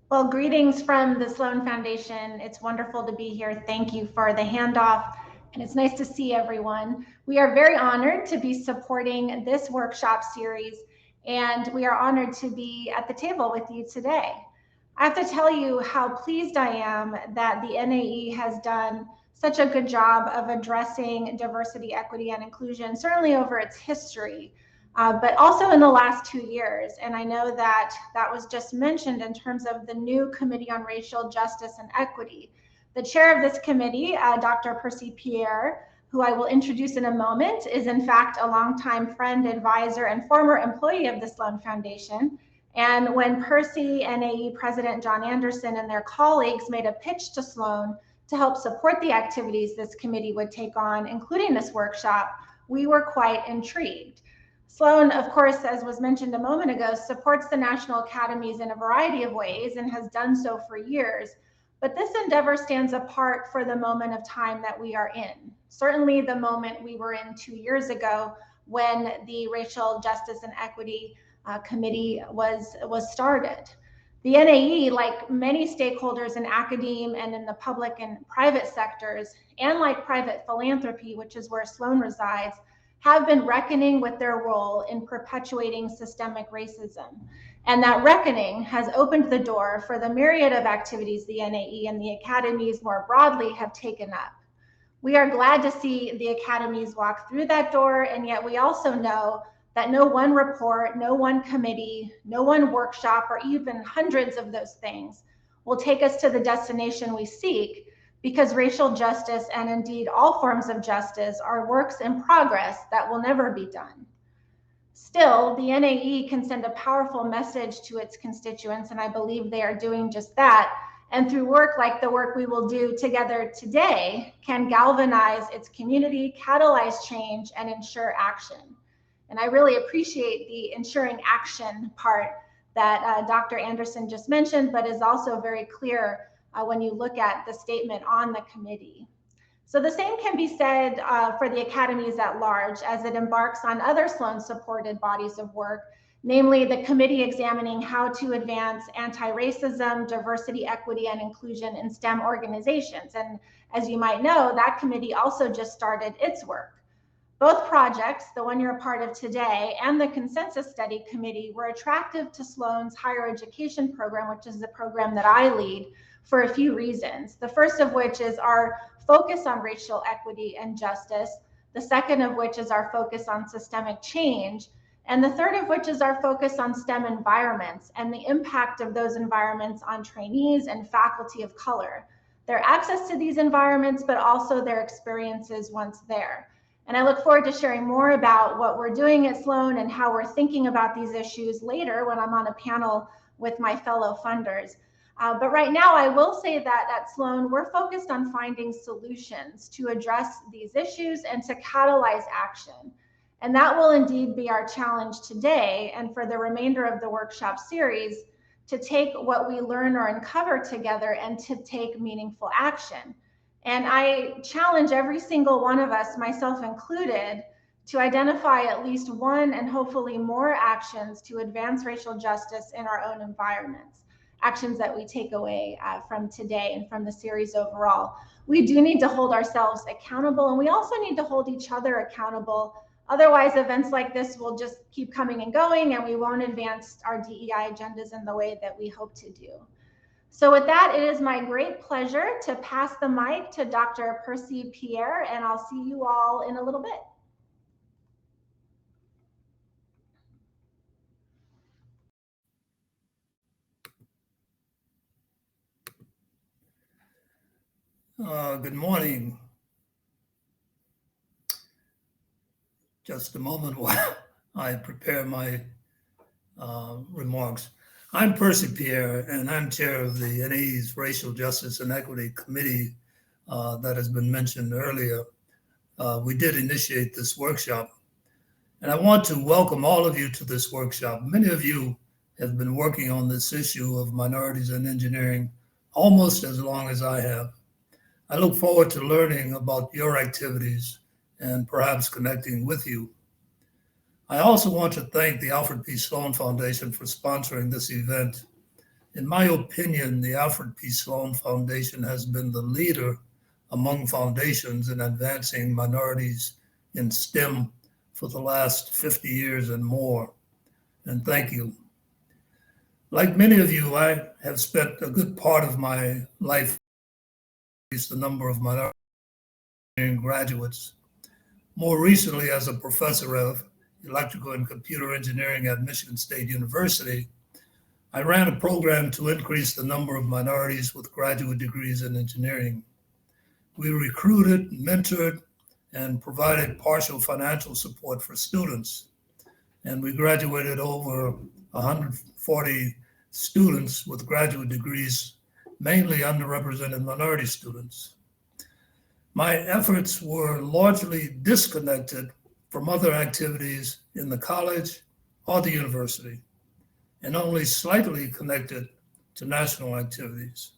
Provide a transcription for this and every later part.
Well, greetings from the Sloan Foundation. It's wonderful to be here. Thank you for the handoff, and it's nice to see everyone. We are very honored to be supporting this workshop series, and we are honored to be at the table with you today. I have to tell you how pleased I am that the NAE has done such a good job of addressing diversity, equity, and inclusion, certainly over its history. But also in the last 2 years. And I know that that was just mentioned in terms of the new Committee on Racial Justice and Equity. The chair of this committee, Dr. Percy Pierre, who I will introduce in a moment, is in fact a longtime friend, advisor, and former employee of the Sloan Foundation. And when Percy, NAE President John Anderson, and their colleagues made a pitch to Sloan to help support the activities this committee would take on, including this workshop, we were quite intrigued. Sloan, of course, as was mentioned a moment ago, supports the National Academies in a variety of ways and has done so for years. But this endeavor stands apart for the moment of time that we are in. Certainly the moment we were in 2 years ago when the Racial Justice and Equity Committee was started. The NAE, like many stakeholders in academe and in the public and private sectors, and like private philanthropy, which is where Sloan resides, have been reckoning with their role in perpetuating systemic racism. And that reckoning has opened the door for the myriad of activities the NAE and the academies more broadly have taken up. We are glad to see the academies walk through that door, and yet we also know that no one report, no one committee, no one workshop, or even hundreds of those things will take us to the destination we seek, because racial justice, and indeed all forms of justice, are works in progress that will never be done. Still, the NAE can send a powerful message to its constituents, and I believe they are doing just that. And through work like the work we will do together today, can galvanize its community, catalyze change, and ensure action. And I really appreciate the ensuring action part that Dr. Anderson just mentioned, but is also very clear when you look at the statement on the committee. So the same can be said for the academies at large as it embarks on other Sloan-supported bodies of work, namely the committee examining how to advance anti-racism, diversity, equity, and inclusion in STEM organizations. And as you might know, that committee also just started its work. Both projects, the one you're a part of today and the Consensus Study Committee, were attractive to Sloan's higher education program, which is the program that I lead, for a few reasons. The first of which is our focus on racial equity and justice. The second of which is our focus on systemic change. And the third of which is our focus on STEM environments and the impact of those environments on trainees and faculty of color, their access to these environments, but also their experiences once there. And I look forward to sharing more about what we're doing at Sloan and how we're thinking about these issues later when I'm on a panel with my fellow funders. But right now, I will say that at Sloan, we're focused on finding solutions to address these issues and to catalyze action. And that will indeed be our challenge today and for the remainder of the workshop series, to take what we learn or uncover together and to take meaningful action. And I challenge every single one of us, myself included, to identify at least one and hopefully more actions to advance racial justice in our own environments, actions that we take away from today and from the series overall. We do need to hold ourselves accountable, and we also need to hold each other accountable. Otherwise, events like this will just keep coming and going, and we won't advance our DEI agendas in the way that we hope to do. So with that, it is my great pleasure to pass the mic to Dr. Percy Pierre, and I'll see you all in a little bit. Good morning. Just a moment while I prepare my remarks. I'm Percy Pierre, and I'm chair of the NAE's Racial Justice and Equity Committee that has been mentioned earlier. We did initiate this workshop, and I want to welcome all of you to this workshop. Many of you have been working on this issue of minorities in engineering almost as long as I have. I look forward to learning about your activities and perhaps connecting with you. I also want to thank the Alfred P. Sloan Foundation for sponsoring this event. In my opinion, the Alfred P. Sloan Foundation has been the leader among foundations in advancing minorities in STEM for the last 50 years and more. And thank you. Like many of you, I have spent a good part of my life the number of minority graduates. More recently, as a professor of electrical and computer engineering at Michigan State University, I ran a program to increase the number of minorities with graduate degrees in engineering. We recruited, mentored, and provided partial financial support for students. And we graduated over 140 students with graduate degrees, mainly underrepresented minority students. My efforts were largely disconnected from other activities in the college or the university, and only slightly connected to national activities.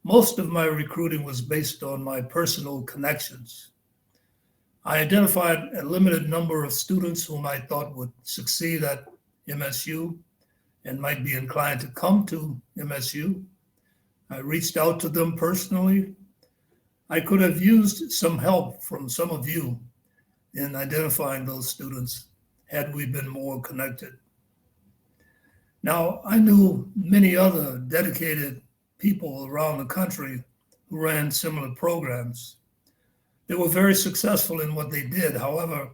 Most of my recruiting was based on my personal connections. I identified a limited number of students whom I thought would succeed at MSU and might be inclined to come to MSU. I reached out to them personally. I could have used some help from some of you in identifying those students had we been more connected. Now, I knew many other dedicated people around the country who ran similar programs. They were very successful in what they did. However,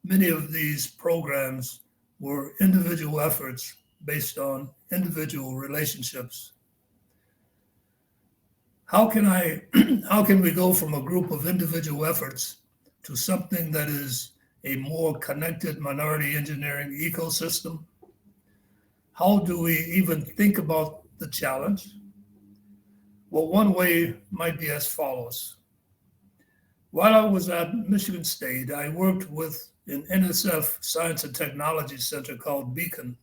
many of these programs were individual efforts based on individual relationships. How can we go from a group of individual efforts to something that is a more connected minority engineering ecosystem? How do we even think about the challenge? Well, one way might be as follows. While I was at Michigan State, I worked with an NSF Science and Technology Center called Beacon.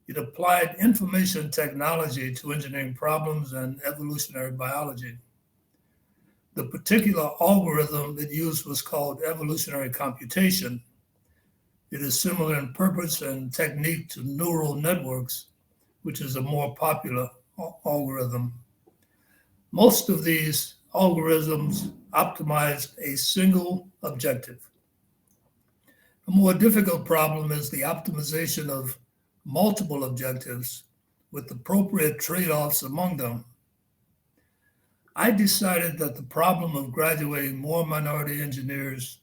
It applied information technology to engineering problems and evolutionary biology. The particular algorithm it used was called evolutionary computation. It is similar in purpose and technique to neural networks, which is a more popular algorithm. Most of these algorithms optimized a single objective. A more difficult problem is the optimization of multiple objectives with appropriate trade-offs among them. I decided that the problem of graduating more minority engineers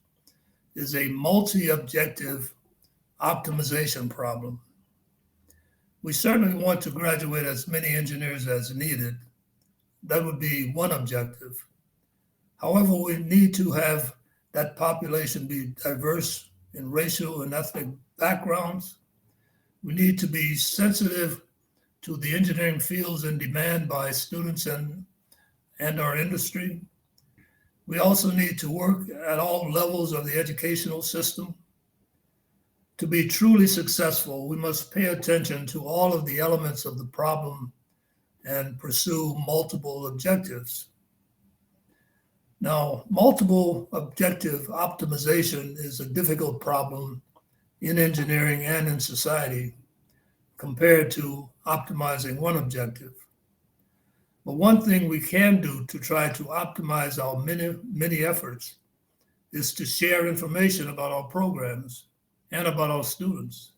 is a multi-objective optimization problem. We certainly want to graduate as many engineers as needed. That would be one objective. However, we need to have that population be diverse in racial and ethnic backgrounds. We need to be sensitive to the engineering fields in demand by students and our industry. We also need to work at all levels of the educational system. To be truly successful, we must pay attention to all of the elements of the problem and pursue multiple objectives. Now, multiple objective optimization is a difficult problem in engineering and in society compared to optimizing one objective. But one thing we can do to try to optimize our many efforts is to share information about our programs and about our students.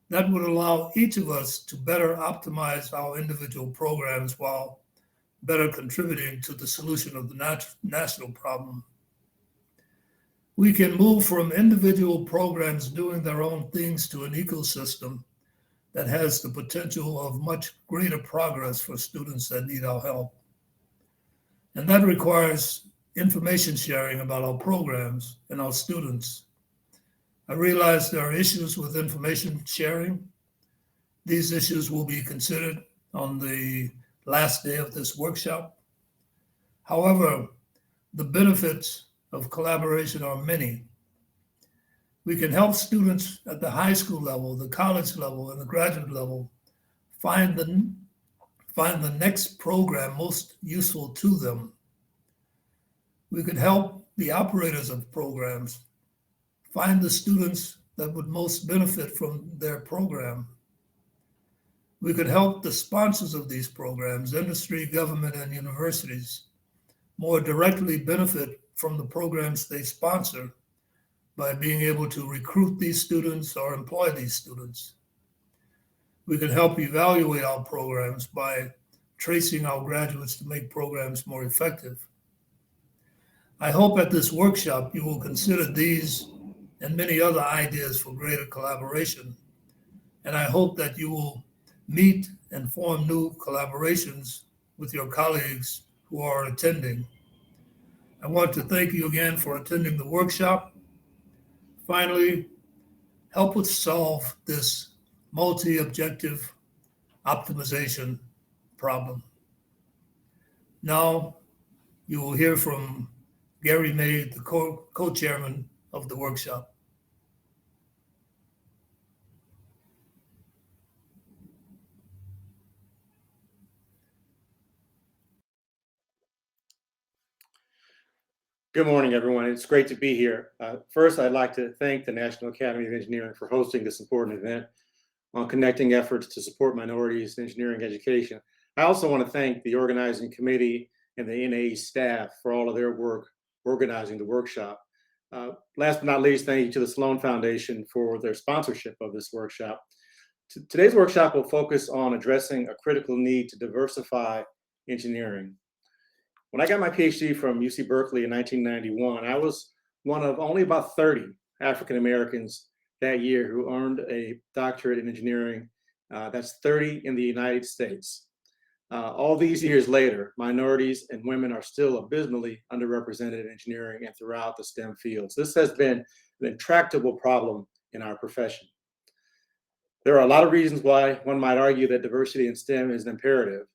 That would allow each of us to better optimize our individual programs while better contributing to the solution of the national problem. We can move from individual programs doing their own things to an ecosystem that has the potential of much greater progress for students that need our help. And that requires information sharing about our programs and our students. I realize there are issues with information sharing. These issues will be considered on the last day of this workshop. However, the benefits of collaboration are many. We can help students at the high school level, the college level, and the graduate level find the next program most useful to them. We could help the operators of programs find the students that would most benefit from their program. We could help the sponsors of these programs, industry, government, and universities, more directly benefit from the programs they sponsor by being able to recruit these students or employ these students. We can help evaluate our programs by tracing our graduates to make programs more effective. I hope at this workshop you will consider these and many other ideas for greater collaboration, and I hope that you will meet and form new collaborations with your colleagues who are attending. I want to thank you again for attending the workshop. Finally, help us solve this multi-objective optimization problem. Now, you will hear from Gary May, the co-chairman of the workshop. Good morning, everyone. It's great to be here. First, I'd like to thank the National Academy of Engineering for hosting this important event on connecting efforts to support minorities in engineering education. I also want to thank the organizing committee and the NAE staff for all of their work organizing the workshop. Last but not least, thank you to the Sloan Foundation for their sponsorship of this workshop. Today's workshop will focus on addressing a critical need to diversify engineering. When I got my PhD from UC Berkeley in 1991, I was one of only about 30 African Americans that year who earned a doctorate in engineering. That's 30 in the United States. All these years later, minorities and women are still abysmally underrepresented in engineering and throughout the STEM fields. This has been an intractable problem in our profession. There are a lot of reasons why one might argue that diversity in STEM is an imperative.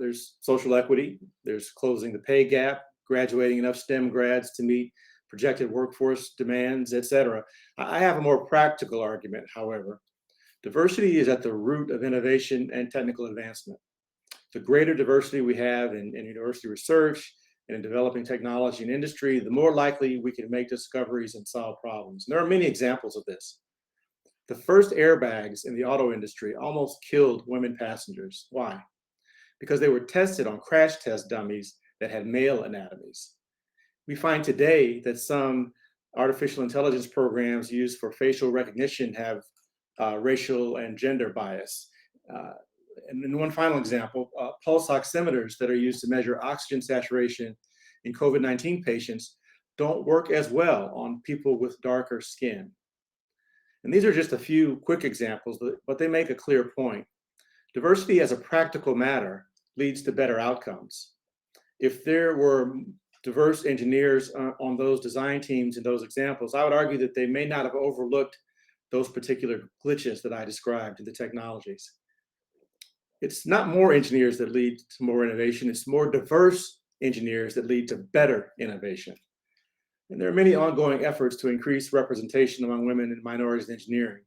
There's social equity, there's closing the pay gap, graduating enough STEM grads to meet projected workforce demands, etc. I have a more practical argument, however. Diversity is at the root of innovation and technical advancement. The greater diversity we have in university research and in developing technology and industry, the more likely we can make discoveries and solve problems. And there are many examples of this. The first airbags in the auto industry almost killed women passengers. Why? Because they were tested on crash test dummies that had male anatomies. We find today that some artificial intelligence programs used for facial recognition have racial and gender bias. And one final example, pulse oximeters that are used to measure oxygen saturation in COVID-19 patients don't work as well on people with darker skin. And these are just a few quick examples, but they make a clear point. Diversity as a practical matter leads to better outcomes. If there were diverse engineers on those design teams in those examples, I would argue that they may not have overlooked those particular glitches that I described in the technologies. It's not more engineers that lead to more innovation, it's more diverse engineers that lead to better innovation. And there are many ongoing efforts to increase representation among women and minorities in engineering.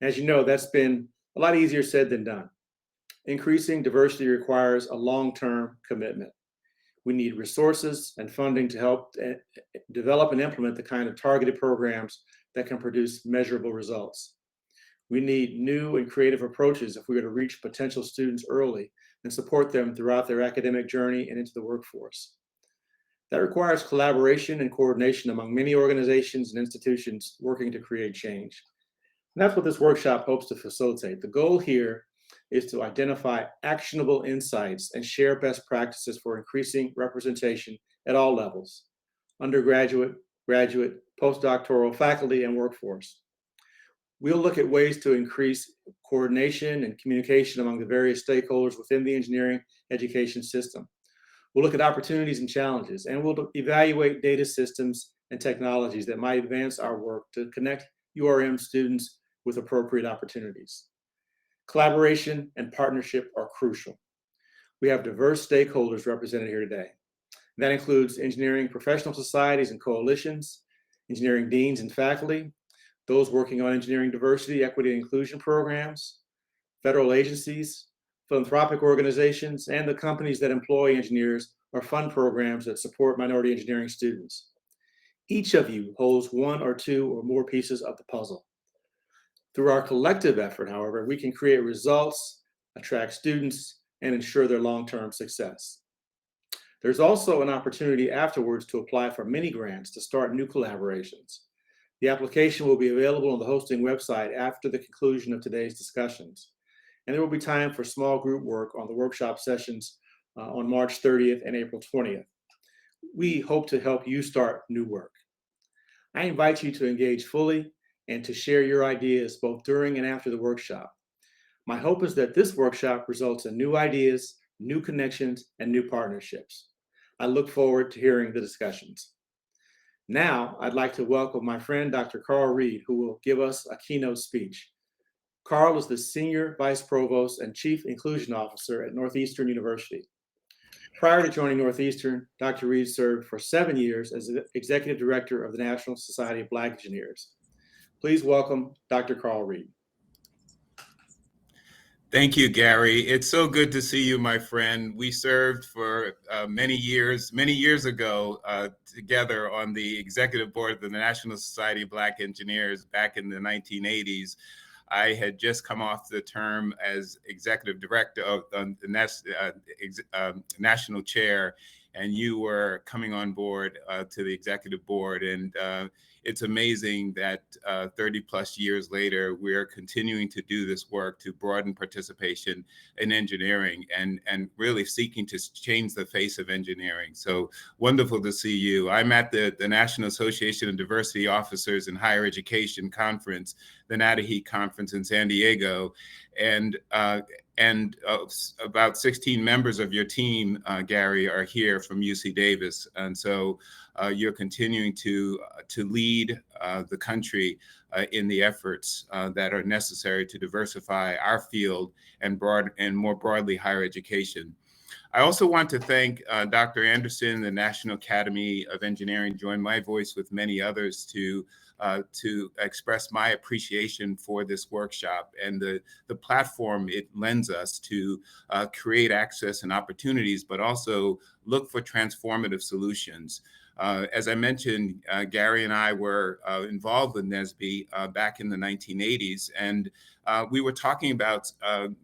As you know, that's been a lot easier said than done. Increasing diversity requires a long-term commitment. We need resources and funding to help develop and implement the kind of targeted programs that can produce measurable results. We need new and creative approaches if we are to reach potential students early and support them throughout their academic journey and into the workforce. That requires collaboration and coordination among many organizations and institutions working to create change. And that's what this workshop hopes to facilitate. The goal here is to identify actionable insights and share best practices for increasing representation at all levels: undergraduate, graduate, postdoctoral, faculty, and workforce. We'll look at ways to increase coordination and communication among the various stakeholders within the engineering education system. We'll look at opportunities and challenges, and we'll evaluate data systems and technologies that might advance our work to connect URM students with appropriate opportunities. Collaboration and partnership are crucial. We have diverse stakeholders represented here today. That includes engineering professional societies and coalitions, engineering deans and faculty, those working on engineering diversity, equity, and inclusion programs, federal agencies, philanthropic organizations, and the companies that employ engineers or fund programs that support minority engineering students. Each of you holds one or two or more pieces of the puzzle. Through our collective effort, however, we can create results attract students, and ensure their long-term success. There's also an opportunity afterwards to apply for mini grants to start new collaborations. The application will be available on the hosting website after the conclusion of today's discussions. And there will be time for small group work on the workshop sessions on March 30th and April 20th. We hope to help you start new work. I invite you to engage fully and to share your ideas both during and after the workshop. My hope is that this workshop results in new ideas, new connections, and new partnerships. I look forward to hearing the discussions. Now, I'd like to welcome my friend, Dr. Carl Reed, who will give us a keynote speech. Carl is the Senior Vice Provost and Chief Inclusion Officer at Northeastern University. Prior to joining Northeastern, Dr. Reed served for 7 years as Executive Director of the National Society of Black Engineers. Please welcome Dr. Carl Reed. Thank you, Gary. It's so good to see you, my friend. We served for many years ago together on the executive board of the National Society of Black Engineers back in the 1980s. I had just come off the term as executive director of the national chair, and you were coming on board to the executive board. And it's amazing that 30 plus years later, we're continuing to do this work to broaden participation in engineering and really seeking to change the face of engineering. So wonderful to see you. I'm at the National Association of Diversity Officers in Higher Education Conference, the NADAHE conference in San Diego. And about 16 members of your team, Gary, are here from UC Davis. And so you're continuing to lead the country in the efforts that are necessary to diversify our field and more broadly higher education. I also want to thank Dr. Anderson, the National Academy of Engineering, join my voice with many others to express my appreciation for this workshop and the platform it lends us to create access and opportunities, but also look for transformative solutions. As I mentioned, Gary and I were involved with NSBE back in the 1980s, and we were talking about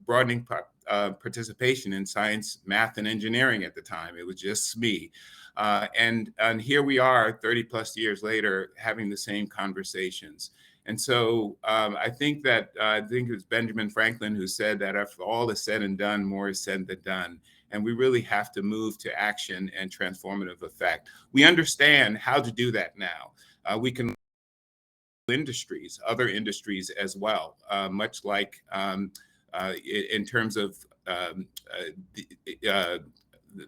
broadening participation in science, math, and engineering at the time. It was just me. And here we are 30 plus years later having the same conversations. And so I think it was Benjamin Franklin who said that after all is said and done, more is said than done. And we really have to move to action and transformative effect. We understand how to do that now. We can other industries as well, much like in terms of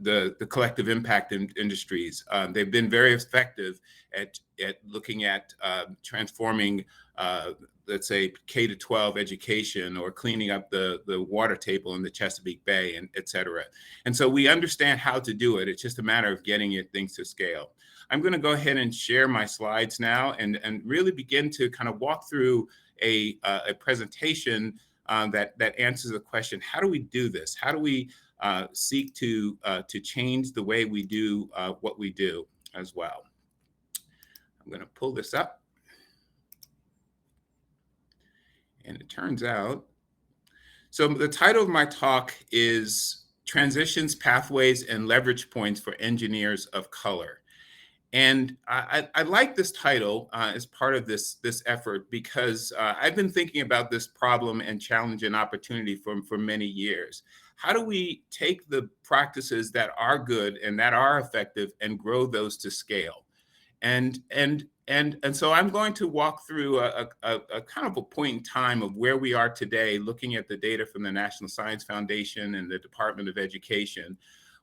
the collective impact industries. They've been very effective at looking at transforming, let's say, K-12 education or cleaning up the water table in the Chesapeake Bay, and et cetera. And so we understand how to do it. It's just a matter of getting things to scale. I'm going to go ahead and share my slides now and really begin to kind of walk through a presentation that answers the question, how do we do this? How do we seek to change the way we do what we do as well? I'm going to pull this up. And it turns out, so the title of my talk is Transitions, Pathways, and Leverage Points for Engineers of Color. And I like this title as part of this effort because I've been thinking about this problem and challenge and opportunity for many years. How do we take the practices that are good and that are effective and grow those to scale? And so I'm going to walk through a kind of a point in time of where we are today, looking at the data from the National Science Foundation and the Department of Education,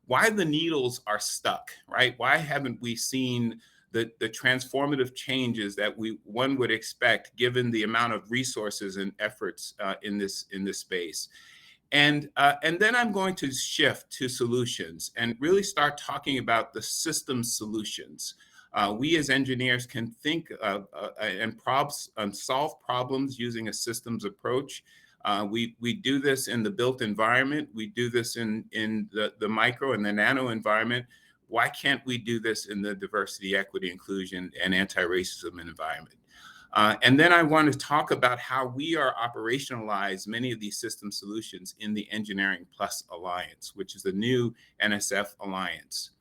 why the needles are stuck, right? Why haven't we seen the transformative changes that one would expect given the amount of resources and efforts in this space? And then I'm going to shift to solutions and really start talking about the system solutions. We as engineers can think and solve problems using a systems approach. We do this in the built environment. We do this in the micro and the nano environment. Why can't we do this in the diversity, equity, inclusion, and anti-racism environment? And then I want to talk about how we are operationalize many of these system solutions in the Engineering Plus Alliance, which is the new NSF Alliance.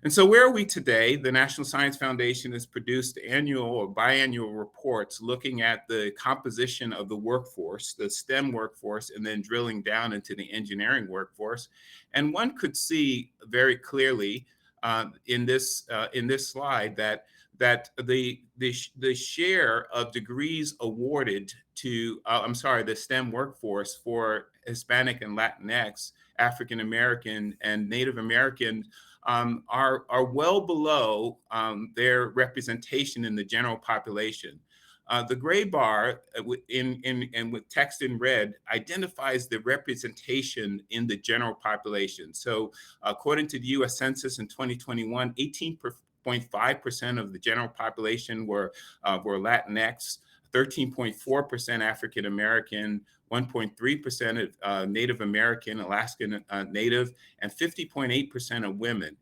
And so where are we today? The National Science Foundation has produced annual or biannual reports looking at the composition of the workforce, the STEM workforce, and then drilling down into the engineering workforce. And one could see very clearly in this slide that the share of degrees awarded to the STEM workforce for Hispanic and Latinx, African American, and Native American are well below their representation in the general population. The gray bar and with text in red identifies the representation in the general population. So according to the US Census in 2021, 18.5% of the general population were Latinx, 13.4% African American, 1.3% Native American, Alaskan Native, and 50.8% of women.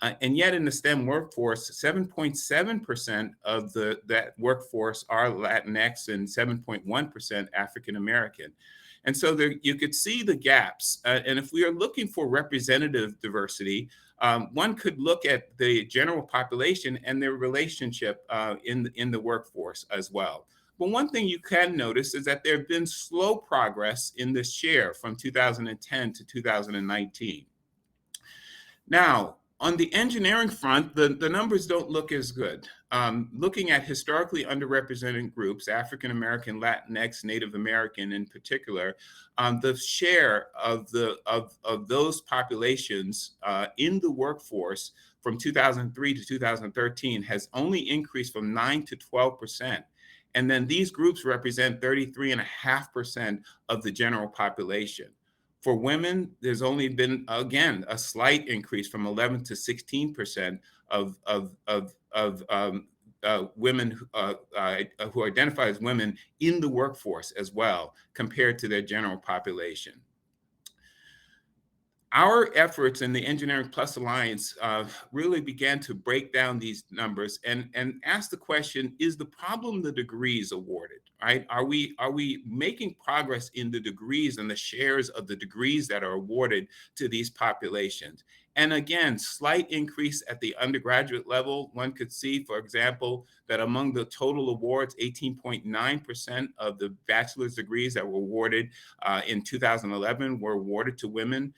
And yet in the STEM workforce, 7.7% of that workforce are Latinx and 7.1% African American. And so there, you could see the gaps. And if we are looking for representative diversity, one could look at the general population and their relationship in the workforce as well. But one thing you can notice is that there have been slow progress in this share from 2010 to 2019. Now, on the engineering front, the numbers don't look as good. Looking at historically underrepresented groups, African American, Latinx, Native American in particular, the share of those populations in the workforce from 2003 to 2013 has only increased from 9 to 12%. And then these groups represent 33.5% of the general population. For women, there's only been, again, a slight increase from 11 to 16% of women who identify as women in the workforce as well, compared to their general population. Our efforts in the Engineering Plus Alliance really began to break down these numbers and ask the question, is the problem the degrees awarded, right? Are we making progress in the degrees and the shares of the degrees that are awarded to these populations? And again, slight increase at the undergraduate level. One could see, for example, that among the total awards, 18.9% of the bachelor's degrees that were awarded in 2011 were awarded to women.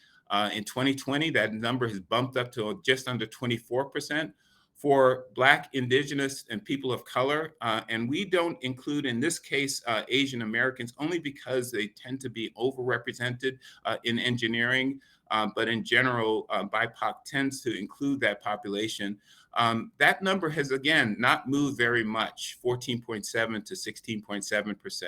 In 2020, that number has bumped up to just under 24%. For Black, Indigenous, and people of color, and we don't include in this case Asian Americans only because they tend to be overrepresented in engineering, but in general, BIPOC tends to include that population. That number has, again, not moved very much, 14.7 to 16.7%.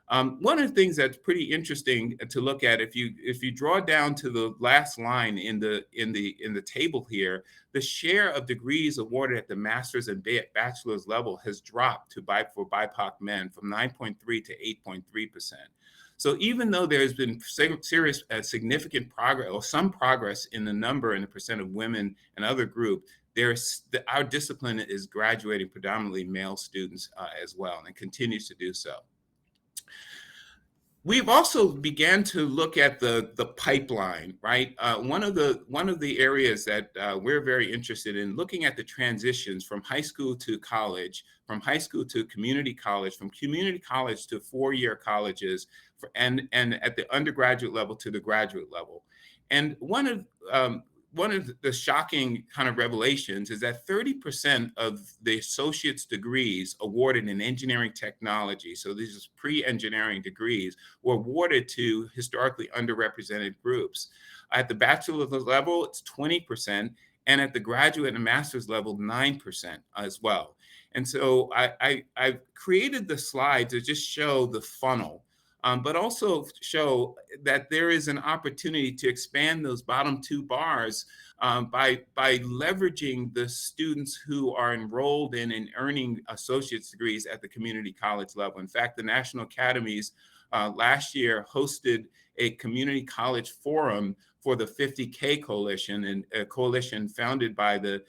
One of the things that's pretty interesting to look at, if you draw down to the last line in the table here, the share of degrees awarded at the master's and bachelor's level has dropped for BIPOC men from 9.3 to 8.3%. So even though there's been serious, significant progress or some progress in the number and the percent of women and other groups, our discipline is graduating predominantly male students as well, and it continues to do so. We've also began to look at the pipeline, right? One of the areas that we're very interested in looking at the transitions from high school to college, from high school to community college, from community college to four-year colleges, and at the undergraduate level to the graduate level. And one of the shocking kind of revelations is that 30% of the associate's degrees awarded in engineering technology, so these are pre-engineering degrees, were awarded to historically underrepresented groups. At the bachelor's level, it's 20%, and at the graduate and master's level, 9% as well. And so I've created the slide to just show the funnel, but also show that there is an opportunity to expand those bottom two bars by leveraging the students who are enrolled in and earning associate's degrees at the community college level. In fact, the national academies last year hosted a community college forum for the 50K Coalition, and a coalition founded by the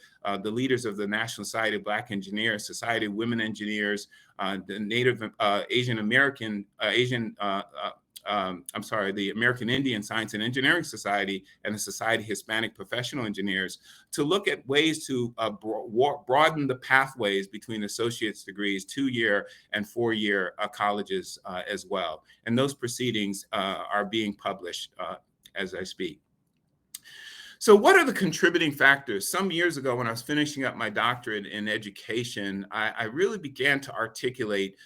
leaders of the National Society of Black Engineers, Society of Women Engineers, the Native Asian American, the American Indian Science and Engineering Society, and the Society of Hispanic Professional Engineers, to look at ways to broaden the pathways between associate's degrees, 2-year and 4-year colleges as well. And those proceedings are being published as I speak. So what are the contributing factors? Some years ago, when I was finishing up my doctorate in education, I really began to articulate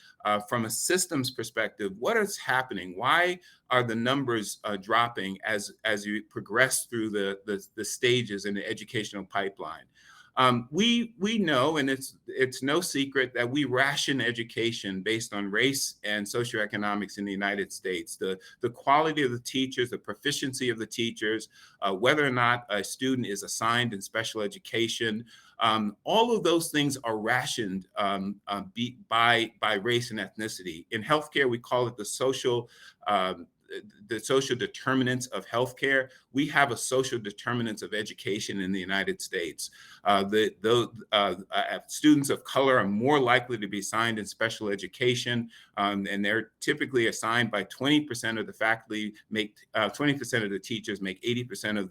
from a systems perspective, what is happening? Why are the numbers dropping as you progress through the stages in the educational pipeline? We know, and it's no secret, that we ration education based on race and socioeconomics in the United States. The quality of the teachers, the proficiency of the teachers, whether or not a student is assigned in special education, all of those things are rationed by race and ethnicity. In healthcare, we call it the social determinants of healthcare. We have a social determinants of education in the United States. Students of color are more likely to be assigned in special education, and they're typically assigned by 20% of the faculty, 20% of the teachers make 80% of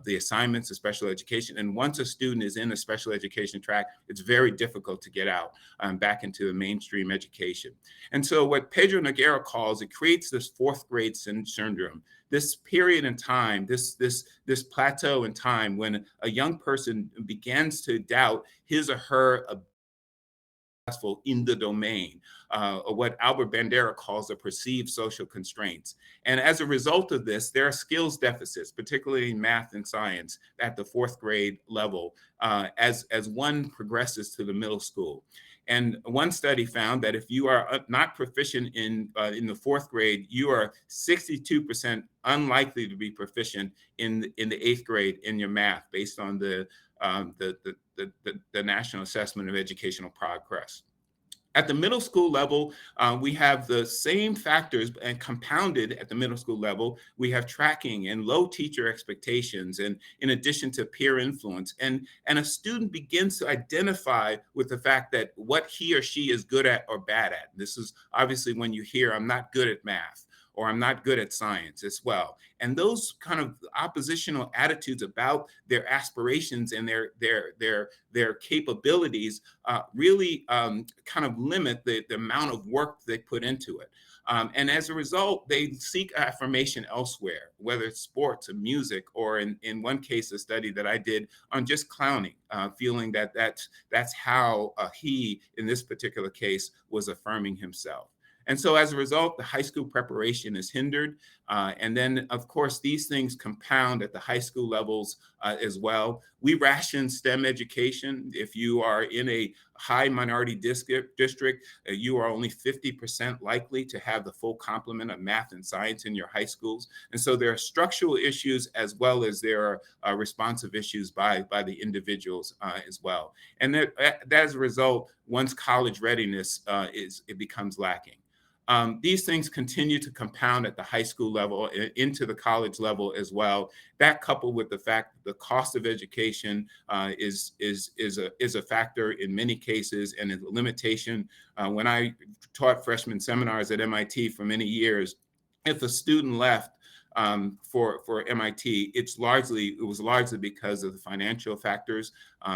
the assignments of special education. And once a student is in a special education track, it's very difficult to get out back into the mainstream education. And so what Pedro Noguera calls, it creates this fourth grade syndrome, this period in time, this plateau in time when a young person begins to doubt his or her successful in the domain, or what Albert Bandera calls the perceived social constraints. And as a result of this, there are skills deficits, particularly in math and science at the fourth grade level, as one progresses to the middle school. And one study found that if you are not proficient in the fourth grade, you are 62% unlikely to be proficient in the eighth grade in your math, based on the National Assessment of Educational Progress. At the middle school level, we have the same factors, and compounded at the middle school level, we have tracking and low teacher expectations, and in addition to peer influence. And a student begins to identify with the fact that what he or she is good at or bad at. This is obviously when you hear, I'm not good at math, or I'm not good at science as well. And those kind of oppositional attitudes about their aspirations and their capabilities really kind of limit the amount of work they put into it. And as a result, they seek affirmation elsewhere, whether it's sports or music, or in one case, a study that I did on just clowning, feeling that that's how he, in this particular case, was affirming himself. And so as a result, the high school preparation is hindered. And then, of course, these things compound at the high school levels as well. We ration STEM education. If you are in a high minority district, you are only 50% likely to have the full complement of math and science in your high schools. And so there are structural issues, as well as there are responsive issues by the individuals as well. And as a result, once college readiness it becomes lacking. These things continue to compound at the high school level into the college level as well. That, coupled with the fact that the cost of education is a factor in many cases, and is a limitation. When I taught freshman seminars at MIT for many years, if a student left for MIT, it was largely because of the financial factors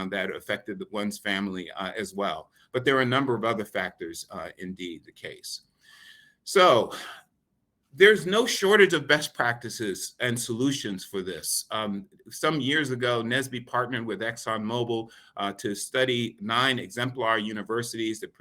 that affected one's family as well. But there are a number of other factors indeed the case. So there's no shortage of best practices and solutions for this. Some years ago, NSBE partnered with ExxonMobil to study 9 exemplar universities that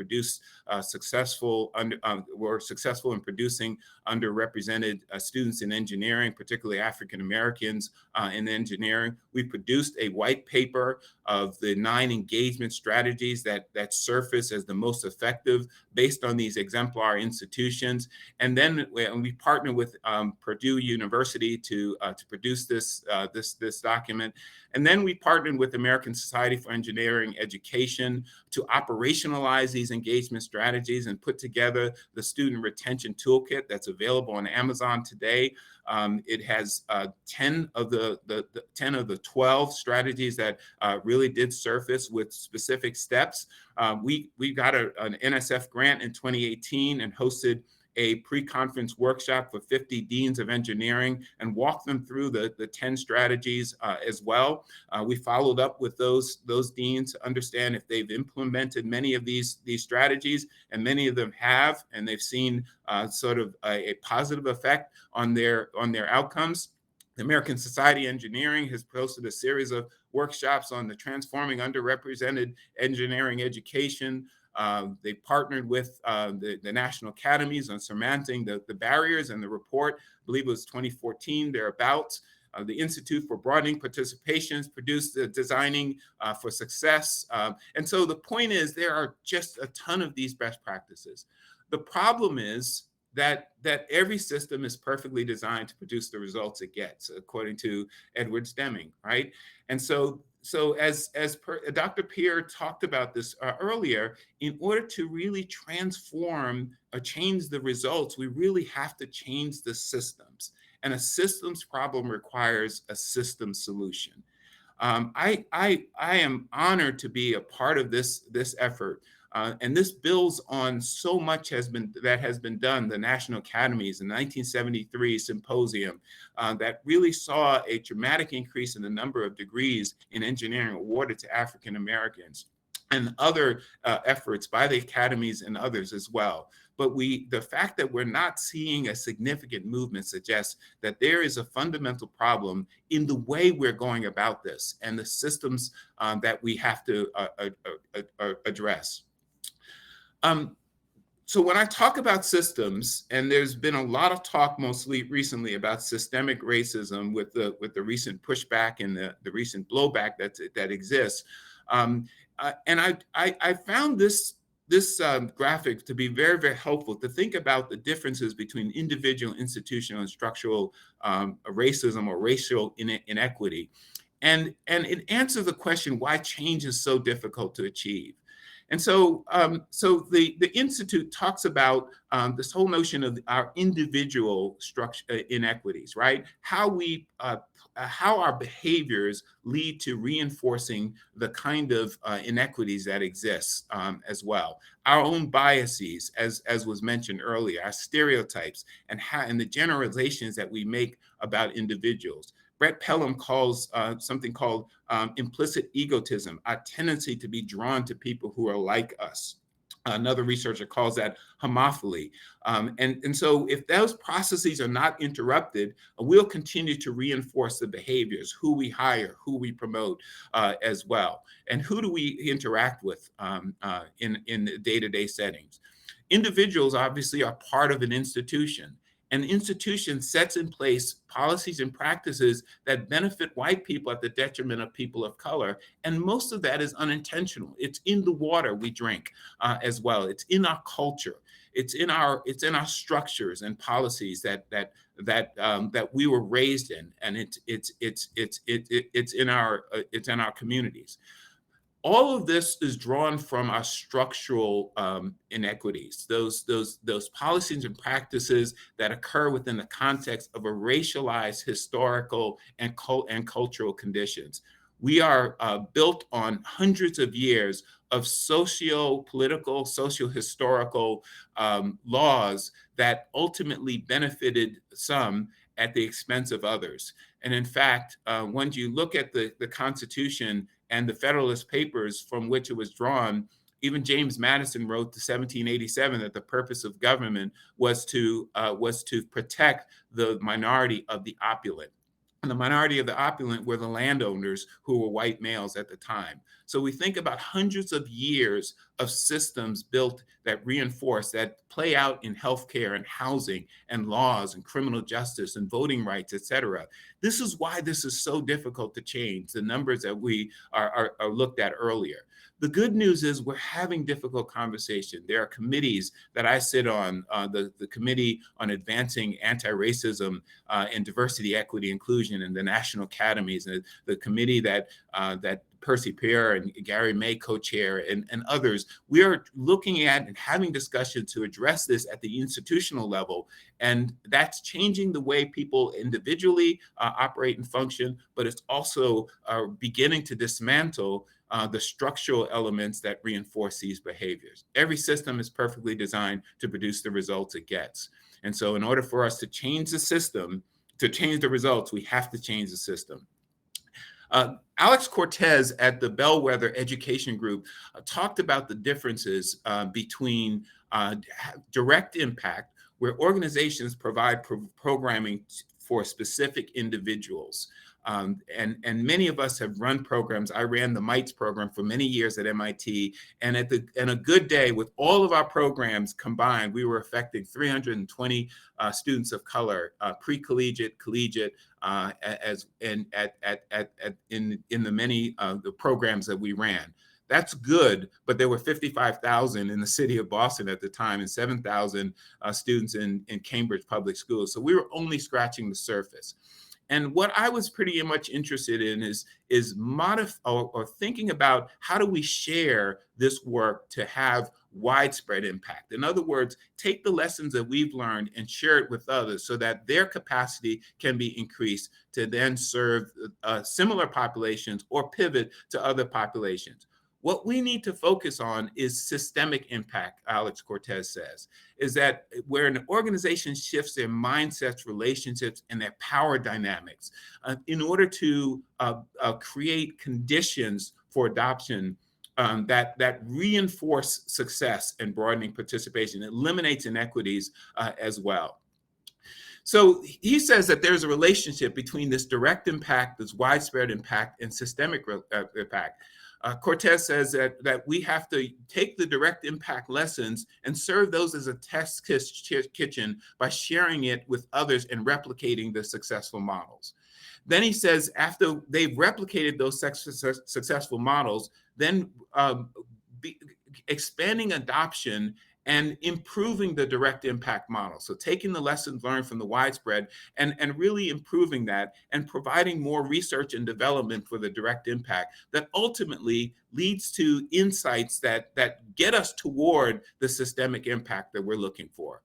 were successful in producing underrepresented students in engineering, particularly African Americans in engineering. We produced a white paper of the 9 engagement strategies that surface as the most effective based on these exemplar institutions. And then we partnered with Purdue University to produce this document. And then we partnered with American Society for Engineering Education to operationalize these engagement strategies and put together the student retention toolkit that's available on Amazon today. It has 10 of the 12 strategies that really did surface with specific steps. We got an NSF grant in 2018 and hosted a pre-conference workshop for 50 deans of engineering and walked them through the 10 strategies as well. We followed up with those deans to understand if they've implemented many of these strategies, and many of them have, and they've seen sort of a positive effect on their outcomes. The American Society of Engineering has posted a series of workshops on the transforming underrepresented engineering education. They partnered with the national academies on surmounting the barriers, and the report, I believe it was 2014, thereabouts. The Institute for Broadening Participations produced the Designing for Success. And so the point is, there are just a ton of these best practices. The problem is that every system is perfectly designed to produce the results it gets, according to Edward Deming, right? And so as Dr. Pierre talked about this earlier, in order to really transform or change the results, we really have to change the systems. And a systems problem requires a system solution. I am honored to be a part of this effort. And this builds on so much that has been done. The National Academies, the 1973 symposium that really saw a dramatic increase in the number of degrees in engineering awarded to African Americans, and other efforts by the academies and others as well. But the fact that we're not seeing a significant movement suggests that there is a fundamental problem in the way we're going about this and the systems that we have to address. So when I talk about systems, and there's been a lot of talk mostly recently about systemic racism with the recent pushback and the recent blowback that exists, and I found this graphic to be very, very helpful to think about the differences between individual, institutional, and structural racism or racial inequity, and it answers the question why change is so difficult to achieve. And so, the Institute talks about this whole notion of our individual inequities, right? How our behaviors lead to reinforcing the kind of inequities that exist as well. Our own biases, as was mentioned earlier, our stereotypes, and the generalizations that we make about individuals. Brett Pelham calls something called implicit egotism, our tendency to be drawn to people who are like us. Another researcher calls that homophily. And so if those processes are not interrupted, we'll continue to reinforce the behaviors, who we hire, who we promote as well, and who do we interact with in day-to-day settings. Individuals obviously are part of an institution. An institution sets in place policies and practices that benefit white people at the detriment of people of color. And most of that is unintentional. It's in the water we drink as well. It's in our culture. It's in our structures and policies that we were raised in, and it's in our communities. All of this is drawn from our structural inequities, those policies and practices that occur within the context of a racialized historical and cultural conditions. We are built on hundreds of years of socio-political, socio-historical laws that ultimately benefited some at the expense of others. And in fact, when you look at the Constitution and the Federalist Papers from which it was drawn, even James Madison wrote to 1787 that the purpose of government was to protect the minority of the opulent. And the minority of the opulent were the landowners who were white males at the time. So we think about hundreds of years of systems built that reinforce, that play out in healthcare and housing and laws and criminal justice and voting rights, et cetera. This is why this is so difficult to change, the numbers that we are looked at earlier. The good news is we're having difficult conversation. There are committees that I sit on, the Committee on Advancing Anti-Racism and Diversity, Equity, Inclusion, and the National Academies, and the committee that Percy Pierre and Gary May co-chair, and others. We are looking at and having discussions to address this at the institutional level. And that's changing the way people individually operate and function, but it's also beginning to dismantle the structural elements that reinforce these behaviors. Every system is perfectly designed to produce the results it gets. And so in order for us to change the system, to change the results, we have to change the system. Alex Cortez at the Bellwether Education Group talked about the differences between direct impact, where organizations provide programming for specific individuals. And many of us have run programs. I ran the MITES program for many years at MIT. And a good day with all of our programs combined, we were affecting 320 students of color, pre-collegiate, collegiate, in the many the programs that we ran. That's good, but there were 55,000 in the city of Boston at the time and 7,000 students in Cambridge public schools. So we were only scratching the surface. And what I was pretty much interested in is thinking about how do we share this work to have widespread impact. In other words, take the lessons that we've learned and share it with others so that their capacity can be increased to then serve similar populations or pivot to other populations. What we need to focus on is systemic impact, Alex Cortez says, is that where an organization shifts their mindsets, relationships, and their power dynamics in order to create conditions for adoption that reinforce success and broadening participation, eliminates inequities as well. So he says that there's a relationship between this direct impact, this widespread impact, and systemic impact. Cortez says that we have to take the direct impact lessons and serve those as a test kitchen by sharing it with others and replicating the successful models. Then he says after they've replicated those successful models, then expanding adoption and improving the direct impact model. So taking the lessons learned from the widespread and really improving that and providing more research and development for the direct impact that ultimately leads to insights that get us toward the systemic impact that we're looking for.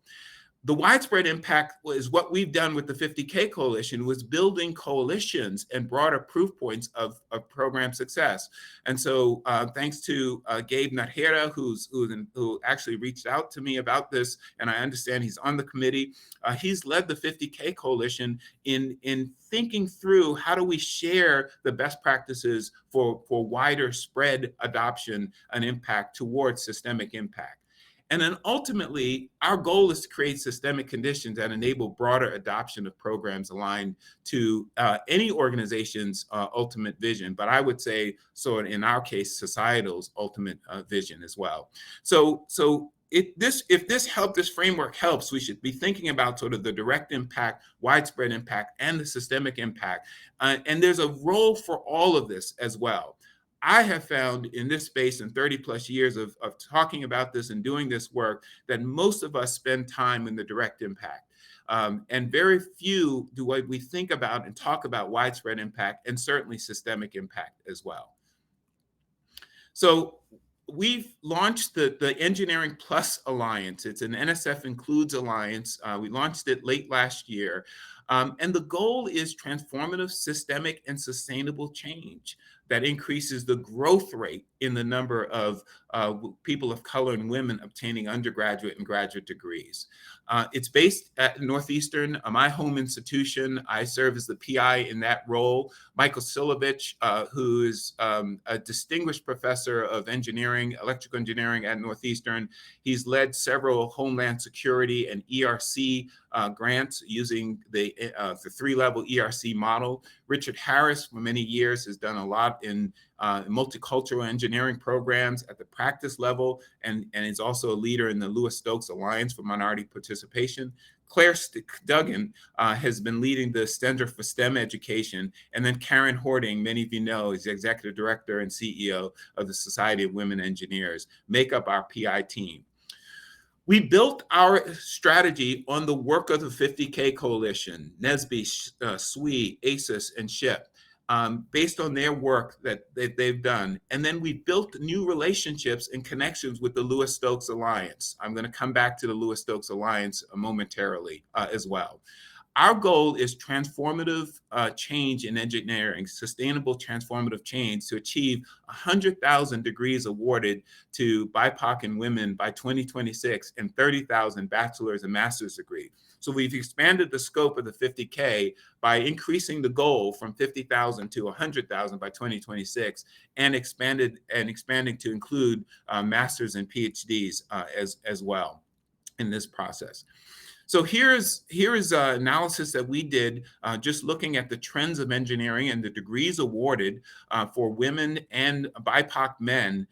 The widespread impact is what we've done with the 50K Coalition, was building coalitions and broader proof points of program success. And so thanks to Gabe Nahera, who actually reached out to me about this, and I understand he's on the committee. He's led the 50K Coalition in thinking through how do we share the best practices for wider spread adoption and impact towards systemic impact. And then ultimately, our goal is to create systemic conditions that enable broader adoption of programs aligned to any organization's ultimate vision. But I would say, so in our case, societal's ultimate vision as well. So if this framework helps, we should be thinking about sort of the direct impact, widespread impact, and the systemic impact. And there's a role for all of this as well. I have found in this space in 30 plus years of talking about this and doing this work that most of us spend time in the direct impact. And very few do we think about and talk about widespread impact and certainly systemic impact as well. So we've launched the Engineering Plus Alliance. It's an NSF Includes Alliance. We launched it late last year. And the goal is transformative, systemic, and sustainable change that increases the growth rate in the number of people of color and women obtaining undergraduate and graduate degrees. It's based at Northeastern, my home institution. I serve as the PI in that role. Michael Silovich, who is a distinguished professor of engineering, electrical engineering at Northeastern. He's led several Homeland Security and ERC grants using the three-level ERC model. Richard Harris, for many years, has done a lot in multicultural engineering programs at the practice level, and is also a leader in the Lewis Stokes Alliance for Minority Participation. Claire Duggan has been leading the Center for STEM Education, and then Karen Hording, many of you know, is the Executive Director and CEO of the Society of Women Engineers, make up our PI team. We built our strategy on the work of the 50K Coalition, NSBE, SWE, ACES, and SHIP, based on their work that they've done. And then we built new relationships and connections with the Lewis-Stokes Alliance. I'm going to come back to the Lewis-Stokes Alliance momentarily as well. Our goal is transformative change in engineering, sustainable transformative change to achieve 100,000 degrees awarded to BIPOC and women by 2026 and 30,000 bachelor's and master's degree. So we've expanded the scope of the 50K by increasing the goal from 50,000 to 100,000 by 2026 and expanding to include master's and PhDs as well in this process. So here's analysis that we did just looking at the trends of engineering and the degrees awarded for women and BIPOC men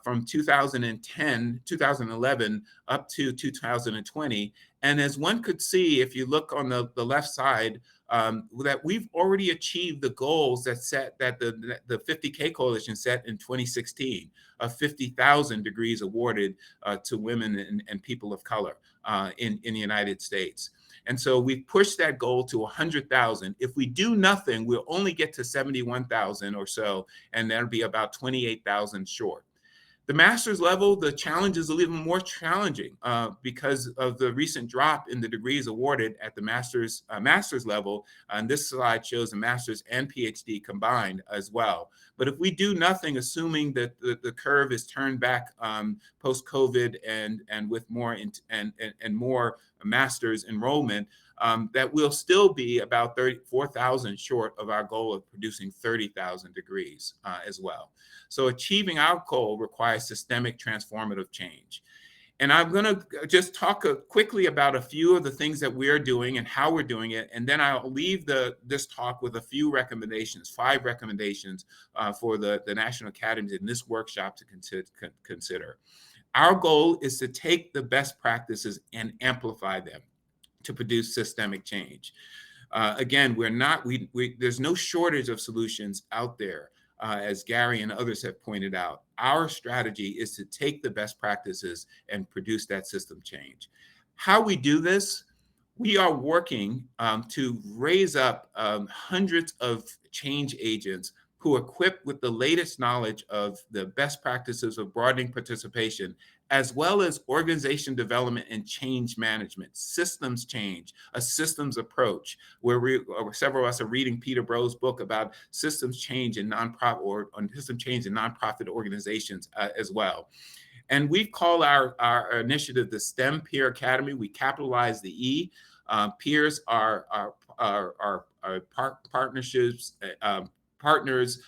from 2011 up to 2020. And as one could see, if you look on the left side, that we've already achieved the goals that the 50K Coalition set in 2016 of 50,000 degrees awarded to women and people of color in the United States. And so we've pushed that goal to 100,000. If we do nothing, we'll only get to 71,000 or so, and that'll be about 28,000 short. The master's level, the challenge is a little more challenging because of the recent drop in the degrees awarded at the master's level. And this slide shows a master's and PhD combined as well. But if we do nothing, assuming that the curve is turned back post-COVID and with more and more master's enrollment, that will still be about 34,000 short of our goal of producing 30,000 degrees as well. So achieving our goal requires systemic transformative change. And I'm going to just talk quickly about a few of the things that we're doing and how we're doing it. And then I'll leave this talk with a few recommendations, 5 recommendations for the National Academies in this workshop to consider. Our goal is to take the best practices and amplify them to produce systemic change. Again, there's no shortage of solutions out there. As Gary and others have pointed out, our strategy is to take the best practices and produce that system change. How we do this, we are working to raise up hundreds of change agents who are equipped with the latest knowledge of the best practices of broadening participation, as well as organization development and change management, systems change, a systems approach, where several of us are reading Peter Bro's book about systems change in nonprofit or on system change in nonprofit organizations as well. And we call our initiative the STEM Peer Academy. We capitalize the E. Peers are partnerships, partners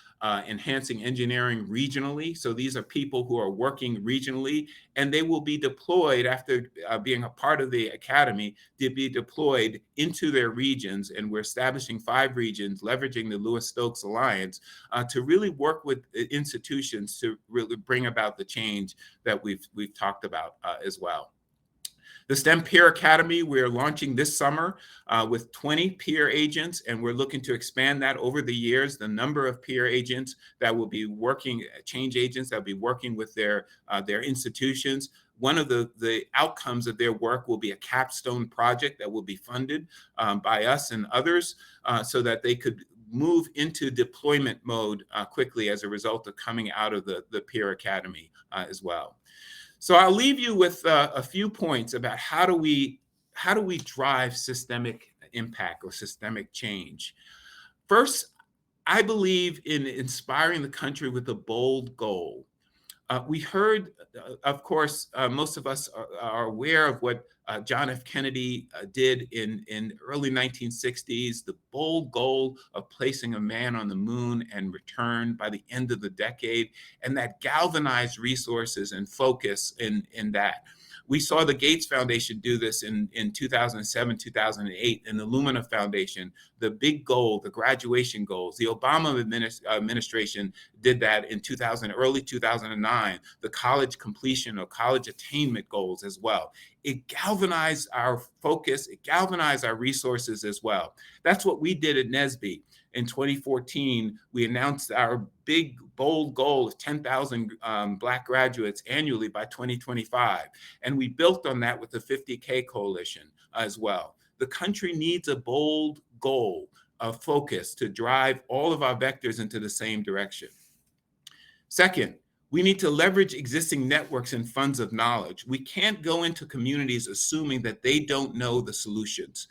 enhancing engineering regionally. So these are people who are working regionally, and they will be deployed after being a part of the academy to be deployed into their regions. And we're establishing 5 regions, leveraging the Lewis-Stokes Alliance to really work with institutions to really bring about the change that we've talked about as well. The STEM Peer Academy, we're launching this summer with 20 peer agents, and we're looking to expand that over the years, the number of peer agents that will be working, change agents that will be working with their institutions. One of the outcomes of their work will be a capstone project that will be funded by us and others so that they could move into deployment mode quickly as a result of coming out of the Peer Academy as well. So I'll leave you with a few points about how do we drive systemic impact or systemic change. First, I believe in inspiring the country with a bold goal. We heard, of course, most of us are aware of what John F. Kennedy did in early 1960s, the bold goal of placing a man on the moon and return by the end of the decade, and that galvanized resources and focus in that. We saw the Gates Foundation do this in 2007, 2008, and the Lumina Foundation the big goal, the graduation goals. The Obama administration did that in early 2009, the college completion or college attainment goals as well. It galvanized our focus, it galvanized our resources as well. That's what we did at NSBE. In 2014, we announced our big, bold goal of 10,000 Black graduates annually by 2025. And we built on that with the 50K Coalition as well. The country needs a bold goal, a focus to drive all of our vectors into the same direction. Second, we need to leverage existing networks and funds of knowledge. We can't go into communities assuming that they don't know the solutions.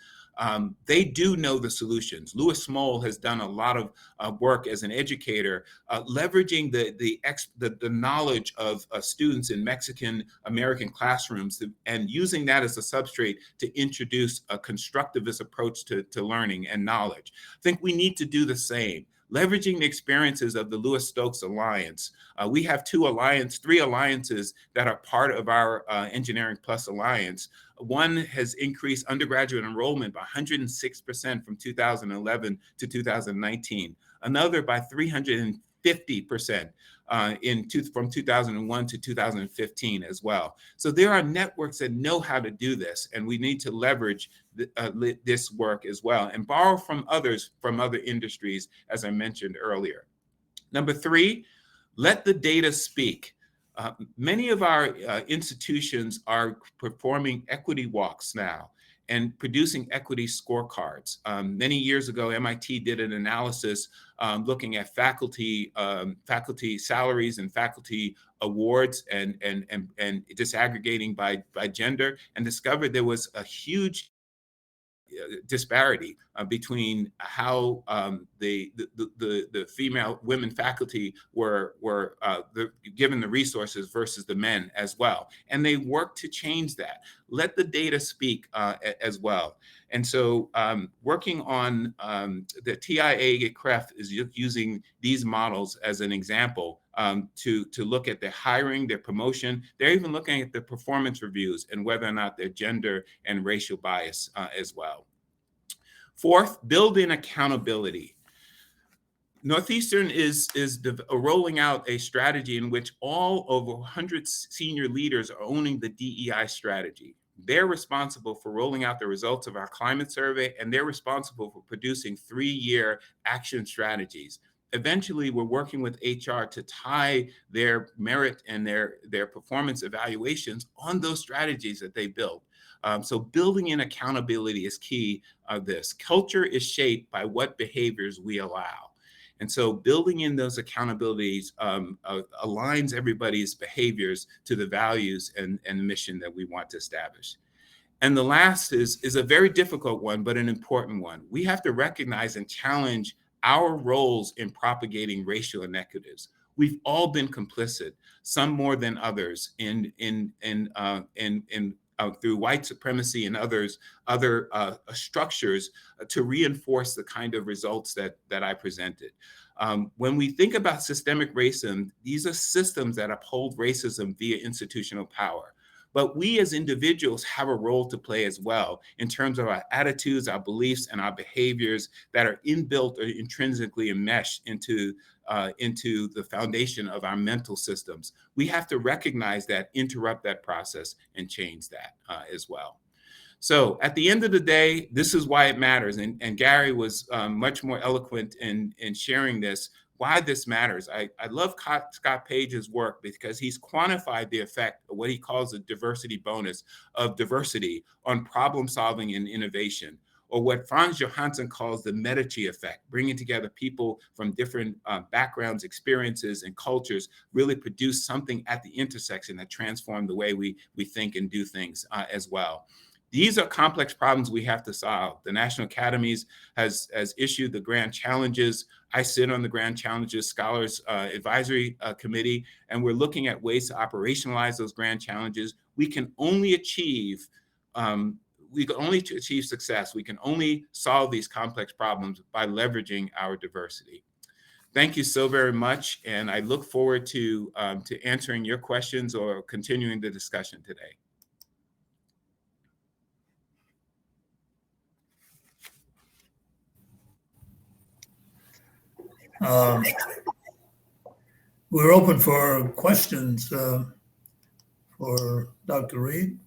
They do know the solutions. Louis Small has done a lot of work as an educator, leveraging the knowledge of students in Mexican American classrooms and using that as a substrate to introduce a constructivist approach to learning and knowledge. I think we need to do the same. Leveraging the experiences of the Lewis Stokes Alliance. We have three alliances that are part of our Engineering Plus Alliance. One has increased undergraduate enrollment by 106% from 2011 to 2019. Another by 350% from 2001 to 2015 as well. So there are networks that know how to do this, and we need to leverage this work as well and borrow from others from other industries, as I mentioned earlier. Number three, let the data speak. Many of our institutions are performing equity walks now and producing equity scorecards. Many years ago, MIT did an analysis looking at faculty salaries and faculty awards and disaggregating by gender, and discovered there was a huge disparity between how the women faculty were given the resources versus the men as well. And they worked to change that. Let the data speak as well. And so working on the TIAA-CREF is using these models as an example to look at their hiring, their promotion. They're even looking at the performance reviews and whether or not they're gender and racial bias as well. Fourth, build in accountability. Northeastern is rolling out a strategy in which all over 100 senior leaders are owning the DEI strategy. They're responsible for rolling out the results of our climate survey, and they're responsible for producing 3-year action strategies. Eventually, we're working with HR to tie their merit and their performance evaluations on those strategies that they build. So building in accountability is key of this. Culture is shaped by what behaviors we allow. And so building in those accountabilities aligns everybody's behaviors to the values and the mission that we want to establish. And the last is a very difficult one, but an important one. We have to recognize and challenge our roles in propagating racial inequities. We've all been complicit, some more than others, through white supremacy and other structures to reinforce the kind of results that I presented. When we think about systemic racism, these are systems that uphold racism via institutional power. But we as individuals have a role to play as well in terms of our attitudes, our beliefs, and our behaviors that are inbuilt or intrinsically enmeshed into the foundation of our mental systems. We have to recognize that, interrupt that process, and change that as well. So at the end of the day, this is why it matters. And Gary was much more eloquent in sharing this, why this matters. I love Scott Page's work because he's quantified the effect of what he calls a diversity bonus of diversity on problem solving and innovation, or what Franz Johansson calls the Medici effect, bringing together people from different backgrounds, experiences, and cultures, really produce something at the intersection that transform the way we think and do things as well. These are complex problems we have to solve. The National Academies has issued the Grand Challenges. I sit on the Grand Challenges Scholars Advisory Committee, and we're looking at ways to operationalize those Grand Challenges. We can only achieve success. We can only solve these complex problems by leveraging our diversity. Thank you so very much, and I look forward to answering your questions or continuing the discussion today. We're open for questions for Dr. Reed.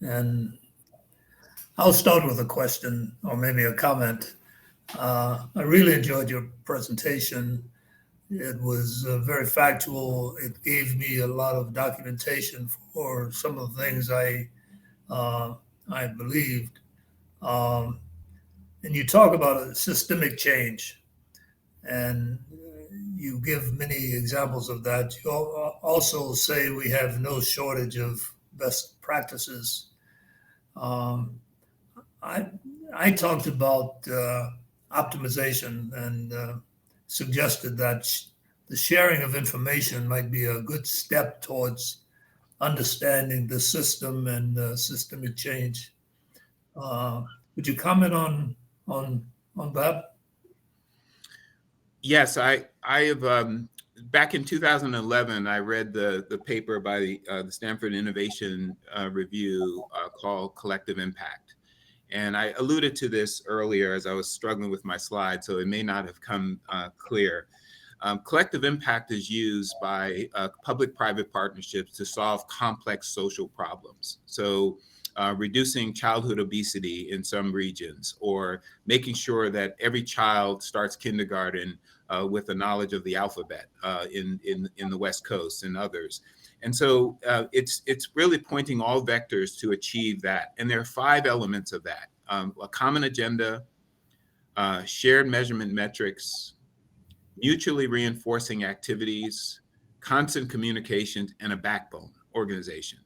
And I'll start with a question or maybe a comment. I really enjoyed your presentation. It was very factual. It gave me a lot of documentation for some of the things I believed. And you talk about a systemic change, and you give many examples of that. You also say we have no shortage of best practices. I talked about optimization and suggested that the sharing of information might be a good step towards understanding the system and systemic change. Would you comment on that? Yes, I have. Back in 2011, I read the paper by the Stanford Innovation Review called Collective Impact. And I alluded to this earlier as I was struggling with my slide, so it may not have come clear. Collective impact is used by public-private partnerships to solve complex social problems. So reducing childhood obesity in some regions, or making sure that every child starts kindergarten with a knowledge of the alphabet in the West Coast and others. And so it's really pointing all vectors to achieve that. And there are 5 elements of that: a common agenda, shared measurement metrics, mutually reinforcing activities, constant communications, and a backbone organization.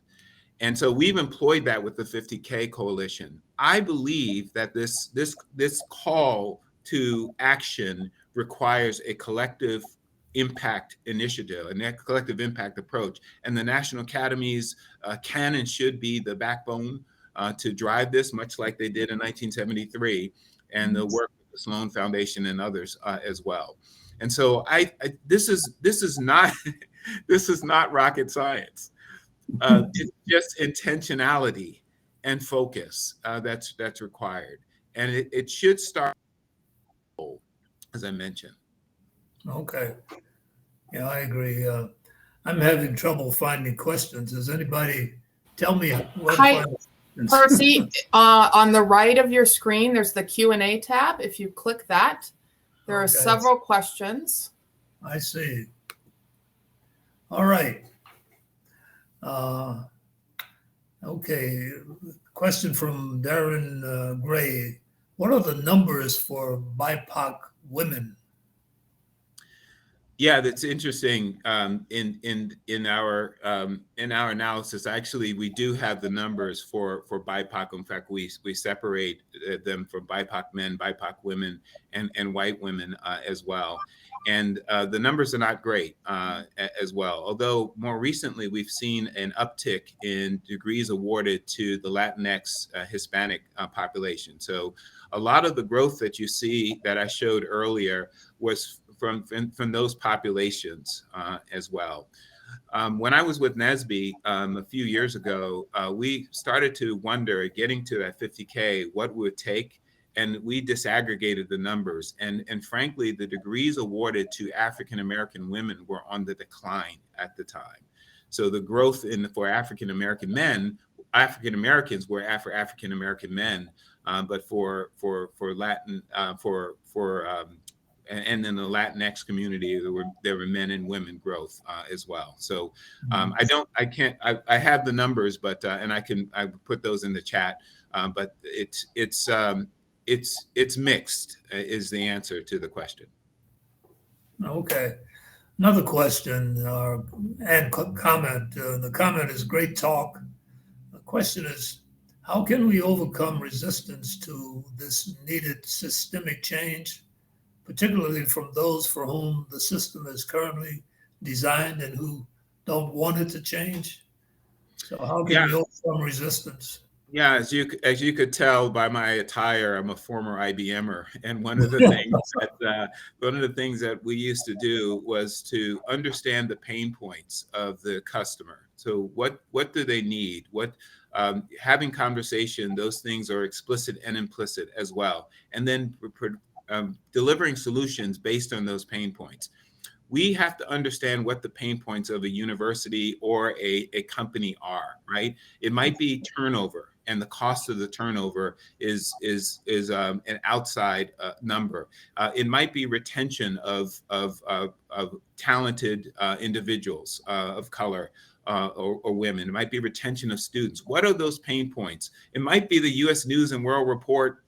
And so we've employed that with the 50K Coalition. I believe that this call to action requires a collective impact initiative, a collective impact approach. And the National Academies can and should be the backbone to drive this, much like they did in 1973, and the work with the Sloan Foundation and others as well. And so this is not this is not rocket science. It's just intentionality and focus that's required, and it should start, as I mentioned. Okay. Yeah, I agree. I'm having trouble finding questions. Does anybody tell me what? Hi, Percy. On the right of your screen, there's the Q&A tab. If you click that, there are several questions. I see. All right. Okay. Question from Darren Gray. What are the numbers for BIPOC women? Yeah, that's interesting. In our analysis, actually, we do have the numbers for BIPOC. In fact, we separate them for BIPOC men, BIPOC women, and white women as well. And the numbers are not great as well. Although more recently, we've seen an uptick in degrees awarded to the Latinx Hispanic population. So a lot of the growth that you see that I showed earlier was from those populations as well. When I was with NSBE a few years ago, we started to wonder, getting to that 50K, what would it take? And we disaggregated the numbers. And frankly, the degrees awarded to African-American women were on the decline at the time. So the growth for African-American men, African-Americans were for African-American men, but for Latin, and in the Latinx community, there were men and women growth as well. So I have the numbers, but and I put those in the chat. But it's mixed is the answer to the question. Okay. Another question and comment. The comment is great talk. The question is, how can we overcome resistance to this needed systemic change, particularly from those for whom the system is currently designed and who don't want it to change? So how can we overcome resistance? Yeah, as you could tell by my attire, I'm a former IBMer, and one of the things that we used to do was to understand the pain points of the customer. So what do they need? Having conversation, those things are explicit and implicit as well, and then delivering solutions based on those pain points. We have to understand what the pain points of a university or a company are, right? It might be turnover, and the cost of the turnover is an outside number. It might be retention of talented individuals of color. Or women. It might be retention of students. What are those pain points? It might be the U.S. News and World Report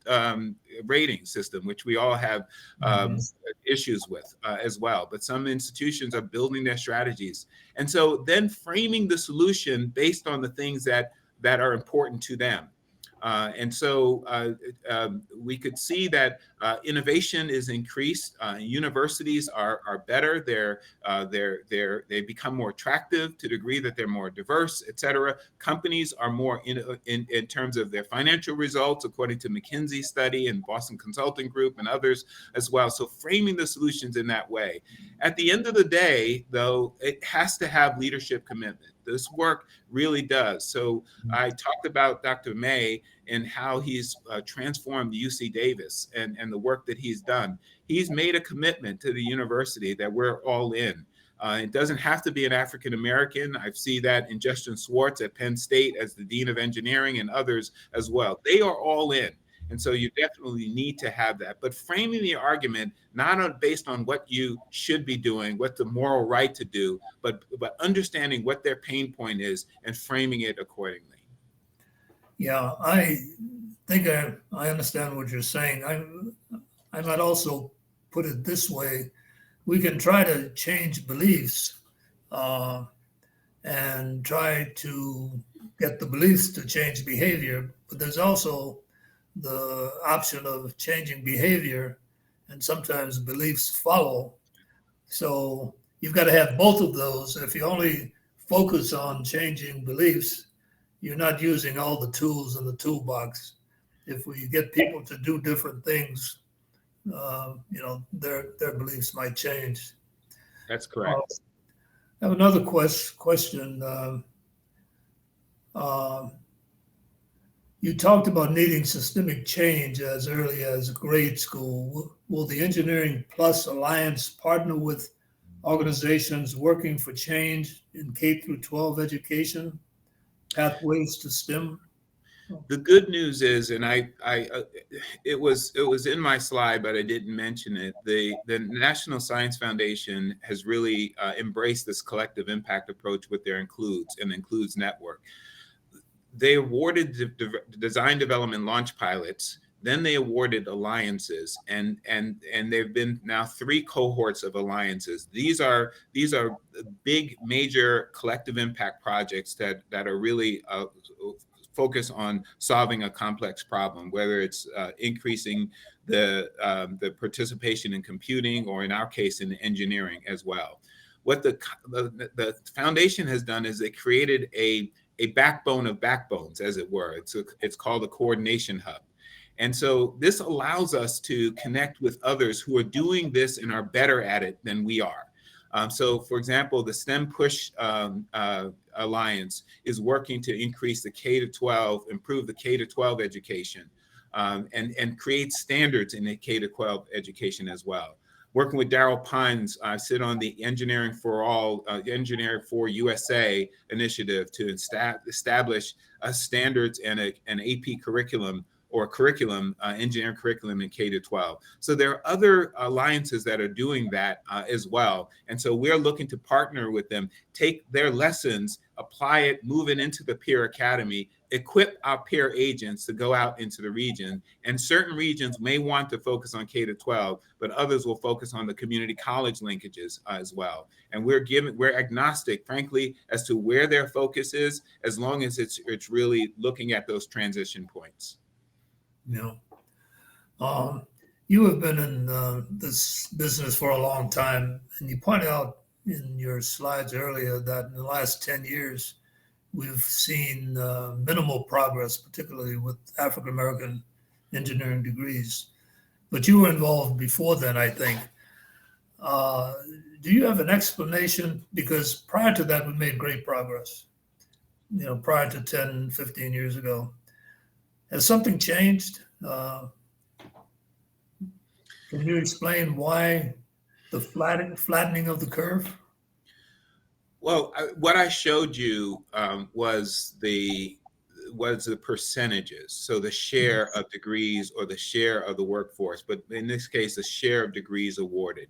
rating system, which we all have issues with as well. But some institutions are building their strategies. And so then framing the solution based on the things that are important to them. And so we could see that innovation is increased. Universities are better. They become more attractive to the degree that they're more diverse, et cetera. Companies are more in terms of their financial results, according to McKinsey's study and Boston Consulting Group and others as well. So framing the solutions in that way. At the end of the day, though, it has to have leadership commitment. This work really does. So I talked about Dr. May and how he's transformed UC Davis and the work that he's done. He's made a commitment to the university that we're all in. It doesn't have to be an African American. I see that in Justin Swartz at Penn State as the Dean of Engineering and others as well. They are all in. And so you definitely need to have that. But framing the argument, not based on what you should be doing, what the moral right to do, but understanding what their pain point is and framing it accordingly. Yeah, I think I understand what you're saying. I might also put it this way. We can try to change beliefs and try to get the beliefs to change behavior, but there's also the option of changing behavior, and sometimes beliefs follow. So you've got to have both of those. If you only focus on changing beliefs, you're not using all the tools in the toolbox. If we get people to do different things, their beliefs might change. That's correct. I have another question. You talked about needing systemic change as early as grade school. Will the Engineering Plus Alliance partner with organizations working for change in K through 12 education, pathways to STEM? The good news is, and it was in my slide, but I didn't mention it. The National Science Foundation has really embraced this collective impact approach with their Includes network. They awarded the design, development, launch pilots. Then they awarded alliances, and there've been now 3 cohorts of alliances. These are big, major collective impact projects that are really focus on solving a complex problem, whether it's increasing the participation in computing, or in our case in engineering as well. What the foundation has done is they created a backbone of backbones, as it were. It's called a coordination hub. And so this allows us to connect with others who are doing this and are better at it than we are. So for example, the STEM Push Alliance is working to increase the K-12, improve the K-12 education, and create standards in the K-12 education as well. Working with Daryl Pines, I sit on the Engineering for All, Engineering for USA initiative to establish standards and an AP curriculum or engineering curriculum in K-12. So there are other alliances that are doing that as well. And so we're looking to partner with them, take their lessons, apply it, move it into the peer academy, equip our peer agents to go out into the region. And certain regions may want to focus on K-12, but others will focus on the community college linkages as well. And we're agnostic, frankly, as to where their focus is, as long as it's really looking at those transition points. Yeah. You have been in this business for a long time, and you pointed out in your slides earlier that in the last 10 years, we've seen minimal progress, particularly with African-American engineering degrees. But you were involved before then, I think. Do you have an explanation? Because prior to that, we made great progress, prior to 10, 15 years ago. Has something changed? Can you explain why the flattening of the curve? Well, what I showed you was the percentages. So the share of degrees or the share of the workforce, but in this case, the share of degrees awarded.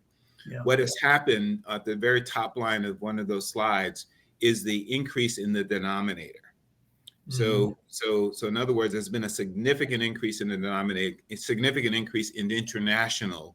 Yeah. What has happened at the very top line of one of those slides is the increase in the denominator. So in other words, there's been a significant increase in the denominator, a significant increase in the international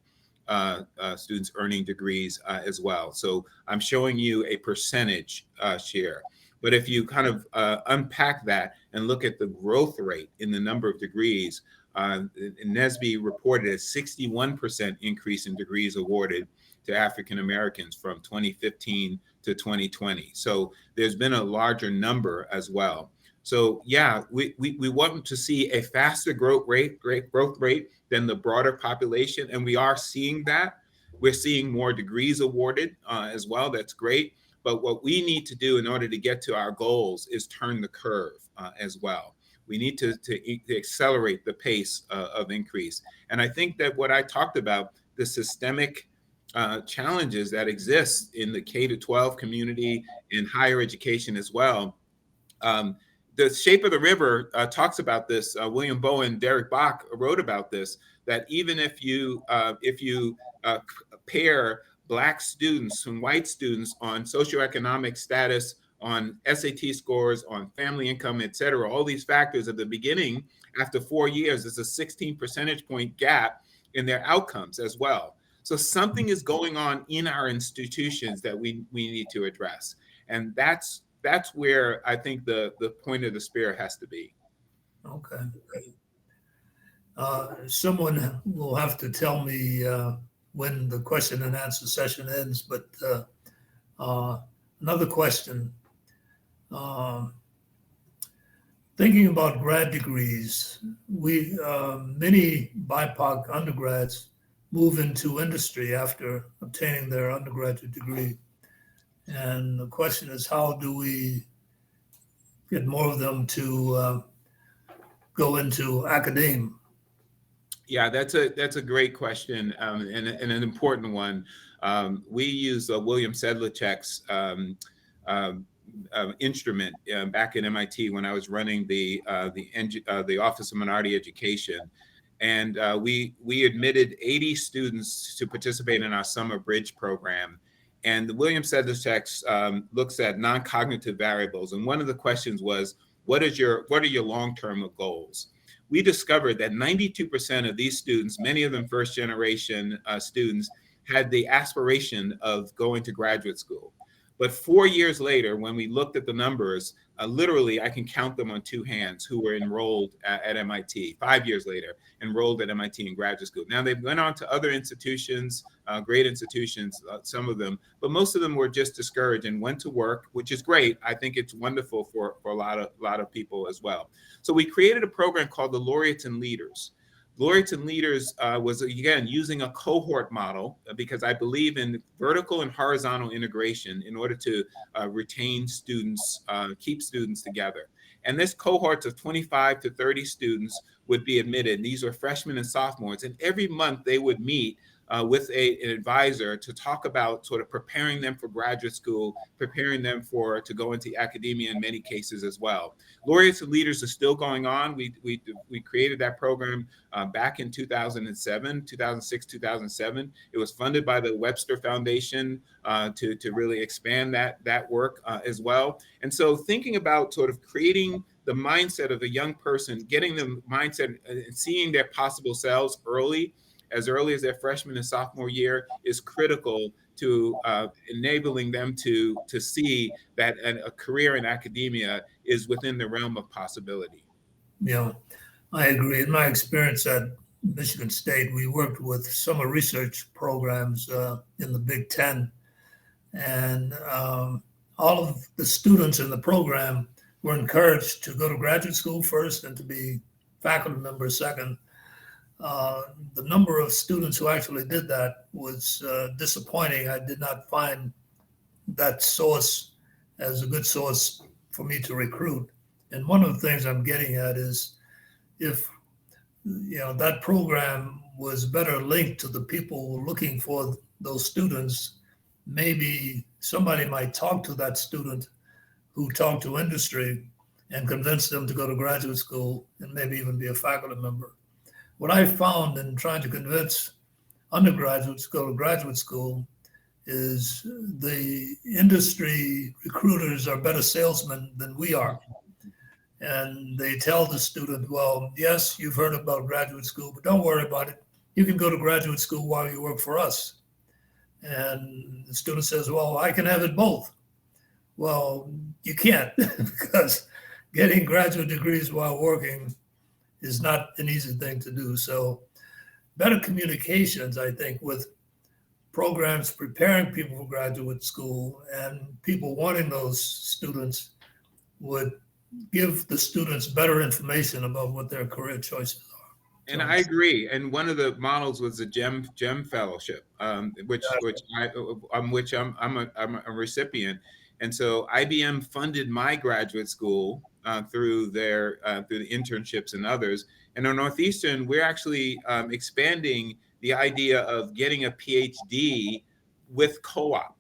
students earning degrees as well. So I'm showing you a percentage share. But if you kind of unpack that and look at the growth rate in the number of degrees, NSBE reported a 61% increase in degrees awarded to African Americans from 2015 to 2020. So there's been a larger number as well. So yeah, we want to see a faster growth rate than the broader population, and we are seeing that. We're seeing more degrees awarded as well. That's great. But what we need to do in order to get to our goals is turn the curve as well. We need to accelerate the pace of increase. And I think that what I talked about, the systemic challenges that exist in the K-12 community and higher education as well. The Shape of the River talks about this. William Bowen, Derek Bach wrote about this, that even if you pair Black students and white students on socioeconomic status, on SAT scores, on family income, et cetera, all these factors at the beginning, after 4 years, there's a 16 percentage point gap in their outcomes as well. So something is going on in our institutions that we need to address. And that's where I think the point of the spear has to be. Okay. Someone will have to tell me when the question and answer session ends, but another question. Thinking about grad degrees, many BIPOC undergrads move into industry after obtaining their undergraduate degree. And the question is, how do we get more of them to go into academia? Yeah, that's a great question and an important one. We use William Sedlacek's instrument back at MIT when I was running the Office of Minority Education, and we admitted 80 students to participate in our summer bridge program. And the William Sedlacek's looks at non-cognitive variables, and one of the questions was, what are your long-term goals? We discovered that 92% of these students, many of them first-generation students, had the aspiration of going to graduate school. But 4 years later, when we looked at the numbers, literally, I can count them on two hands who were enrolled at MIT. 5 years later, enrolled at MIT in graduate school. Now, they went on to other institutions, great institutions, some of them, but most of them were just discouraged and went to work, which is great. I think it's wonderful for a lot of people as well. So we created a program called the Laureates and Leaders. Laureates and Leaders was, again, using a cohort model because I believe in vertical and horizontal integration in order to retain students, keep students together. And this cohort of 25 to 30 students would be admitted. These were freshmen and sophomores. And every month they would meet with an advisor to talk about sort of preparing them for graduate school, preparing them to go into academia in many cases as well. Laureates and Leaders is still going on. We created that program back in 2006, 2007. It was funded by the Webster Foundation to really expand that work as well. And so thinking about sort of creating the mindset of a young person, getting the mindset and seeing their possible selves as early as their freshman and sophomore year is critical to enabling them to see that a career in academia is within the realm of possibility. Yeah, I agree. In my experience at Michigan State, we worked with summer research programs in the Big Ten, and all of the students in the program were encouraged to go to graduate school first and to be faculty members second. The number of students who actually did that was disappointing. I did not find that source as a good source for me to recruit. And one of the things I'm getting at is if that program was better linked to the people looking for those students, maybe somebody might talk to that student who talked to industry and convince them to go to graduate school and maybe even be a faculty member. What I found in trying to convince undergraduates to go to graduate school is the industry recruiters are better salesmen than we are. And they tell the student, well, yes, you've heard about graduate school, but don't worry about it. You can go to graduate school while you work for us. And the student says, well, I can have it both. Well, you can't because getting graduate degrees while working is not an easy thing to do. So better communications, I think, with programs preparing people for graduate school and people wanting those students would give the students better information about what their career choices are. And I agree. And one of the models was the GEM Fellowship, which I'm a recipient. And so IBM funded my graduate school through the internships and others. And on Northeastern, we're actually expanding the idea of getting a PhD with co-op.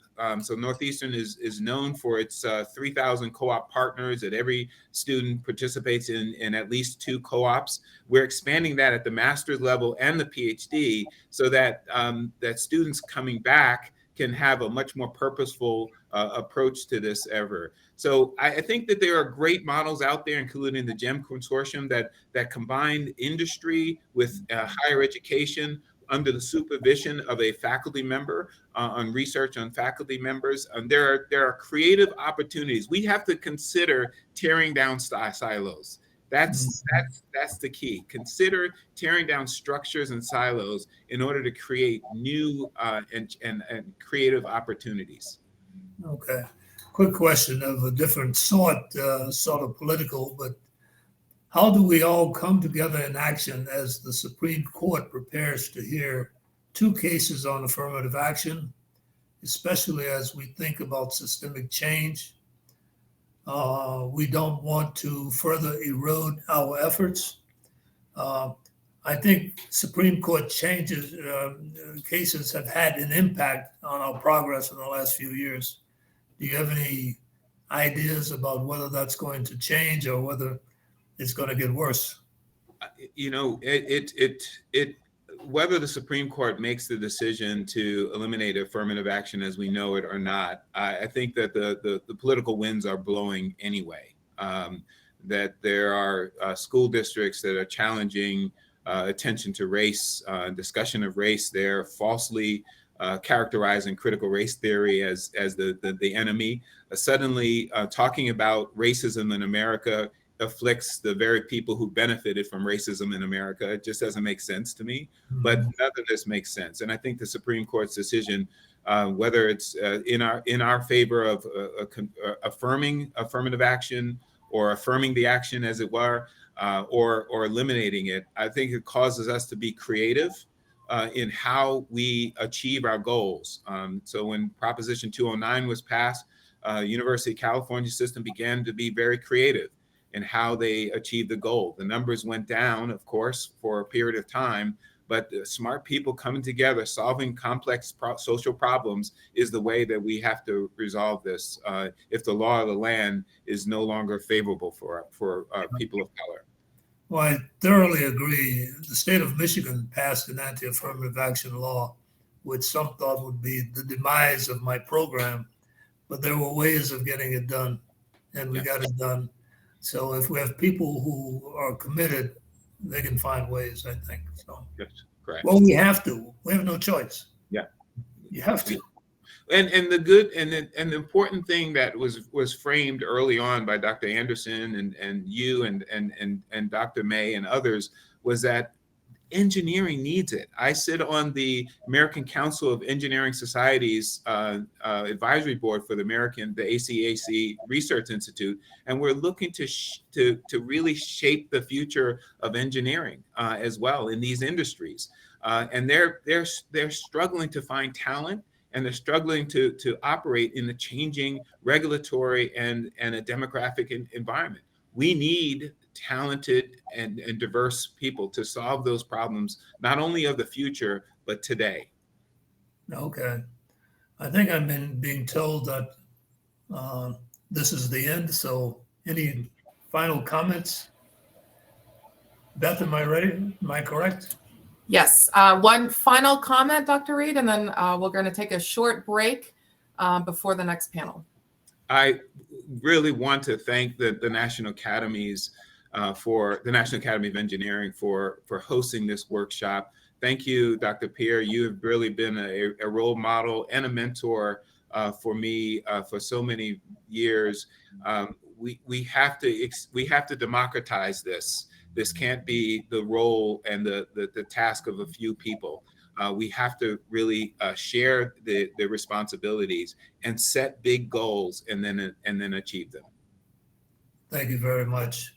So Northeastern is known for its 3,000 co-op partners, that every student participates in at least 2 co-ops. We're expanding that at the master's level and the PhD so that that students coming back can have a much more purposeful approach to this ever. So I think that there are great models out there, including the GEM Consortium, that combine industry with higher education under the supervision of a faculty member on research on faculty members. There are creative opportunities. We have to consider tearing down silos. That's the key. Consider tearing down structures and silos in order to create new and creative opportunities. Okay. Quick question of a different sort of political, but how do we all come together in action as the Supreme Court prepares to hear 2 cases on affirmative action, especially as we think about systemic change? We don't want to further erode our efforts. I think Supreme Court changes, cases have had an impact on our progress in the last few years. Do you have any ideas about whether that's going to change or whether it's going to get worse? You know, whether the Supreme Court makes the decision to eliminate affirmative action as we know it or not, I think that the political winds are blowing anyway. That there are school districts that are challenging attention to race, discussion of race. They're falsely characterizing critical race theory as the enemy. Suddenly talking about racism in America afflicts the very people who benefited from racism in America. It just doesn't make sense to me, but none of this makes sense. And I think the Supreme Court's decision, whether it's in our favor of affirming affirmative action or affirming the action as it were, or eliminating it, I think it causes us to be creative in how we achieve our goals. So when Proposition 209 was passed, University of California system began to be very creative in how they achieved the goal. The numbers went down, of course, for a period of time, but smart people coming together, solving complex social problems is the way that we have to resolve this if the law of the land is no longer favorable for people of color. Well, I thoroughly agree. The state of Michigan passed an anti-affirmative action law, which some thought would be the demise of my program, but there were ways of getting it done, and we got it done. So if we have people who are committed, they can find ways, I think. So, yes, correct. Well, we have to. We have no choice. Yeah, you have to. And the good and the important thing that was framed early on by Dr. Anderson and you and Dr. May and others was that engineering needs it. I sit on the American Council of Engineering Societies advisory board for the ACAC Research Institute, and we're looking to really shape the future of engineering as well in these industries. And they're struggling to find talent, and they're struggling to operate in the changing regulatory and a demographic environment. We need talented and diverse people to solve those problems, not only of the future, but today. Okay. I think I've been being told that this is the end. So any final comments? Beth, am I ready? Am I correct? Yes. One final comment, Dr. Reed, and then we're going to take a short break before the next panel. I really want to thank the National Academies for the National Academy of Engineering for hosting this workshop. Thank you, Dr. Pierre. You have really been a role model and a mentor for me for so many years. We have to democratize this. This can't be the role and the task of a few people. We have to really share the responsibilities and set big goals and then achieve them. Thank you very much.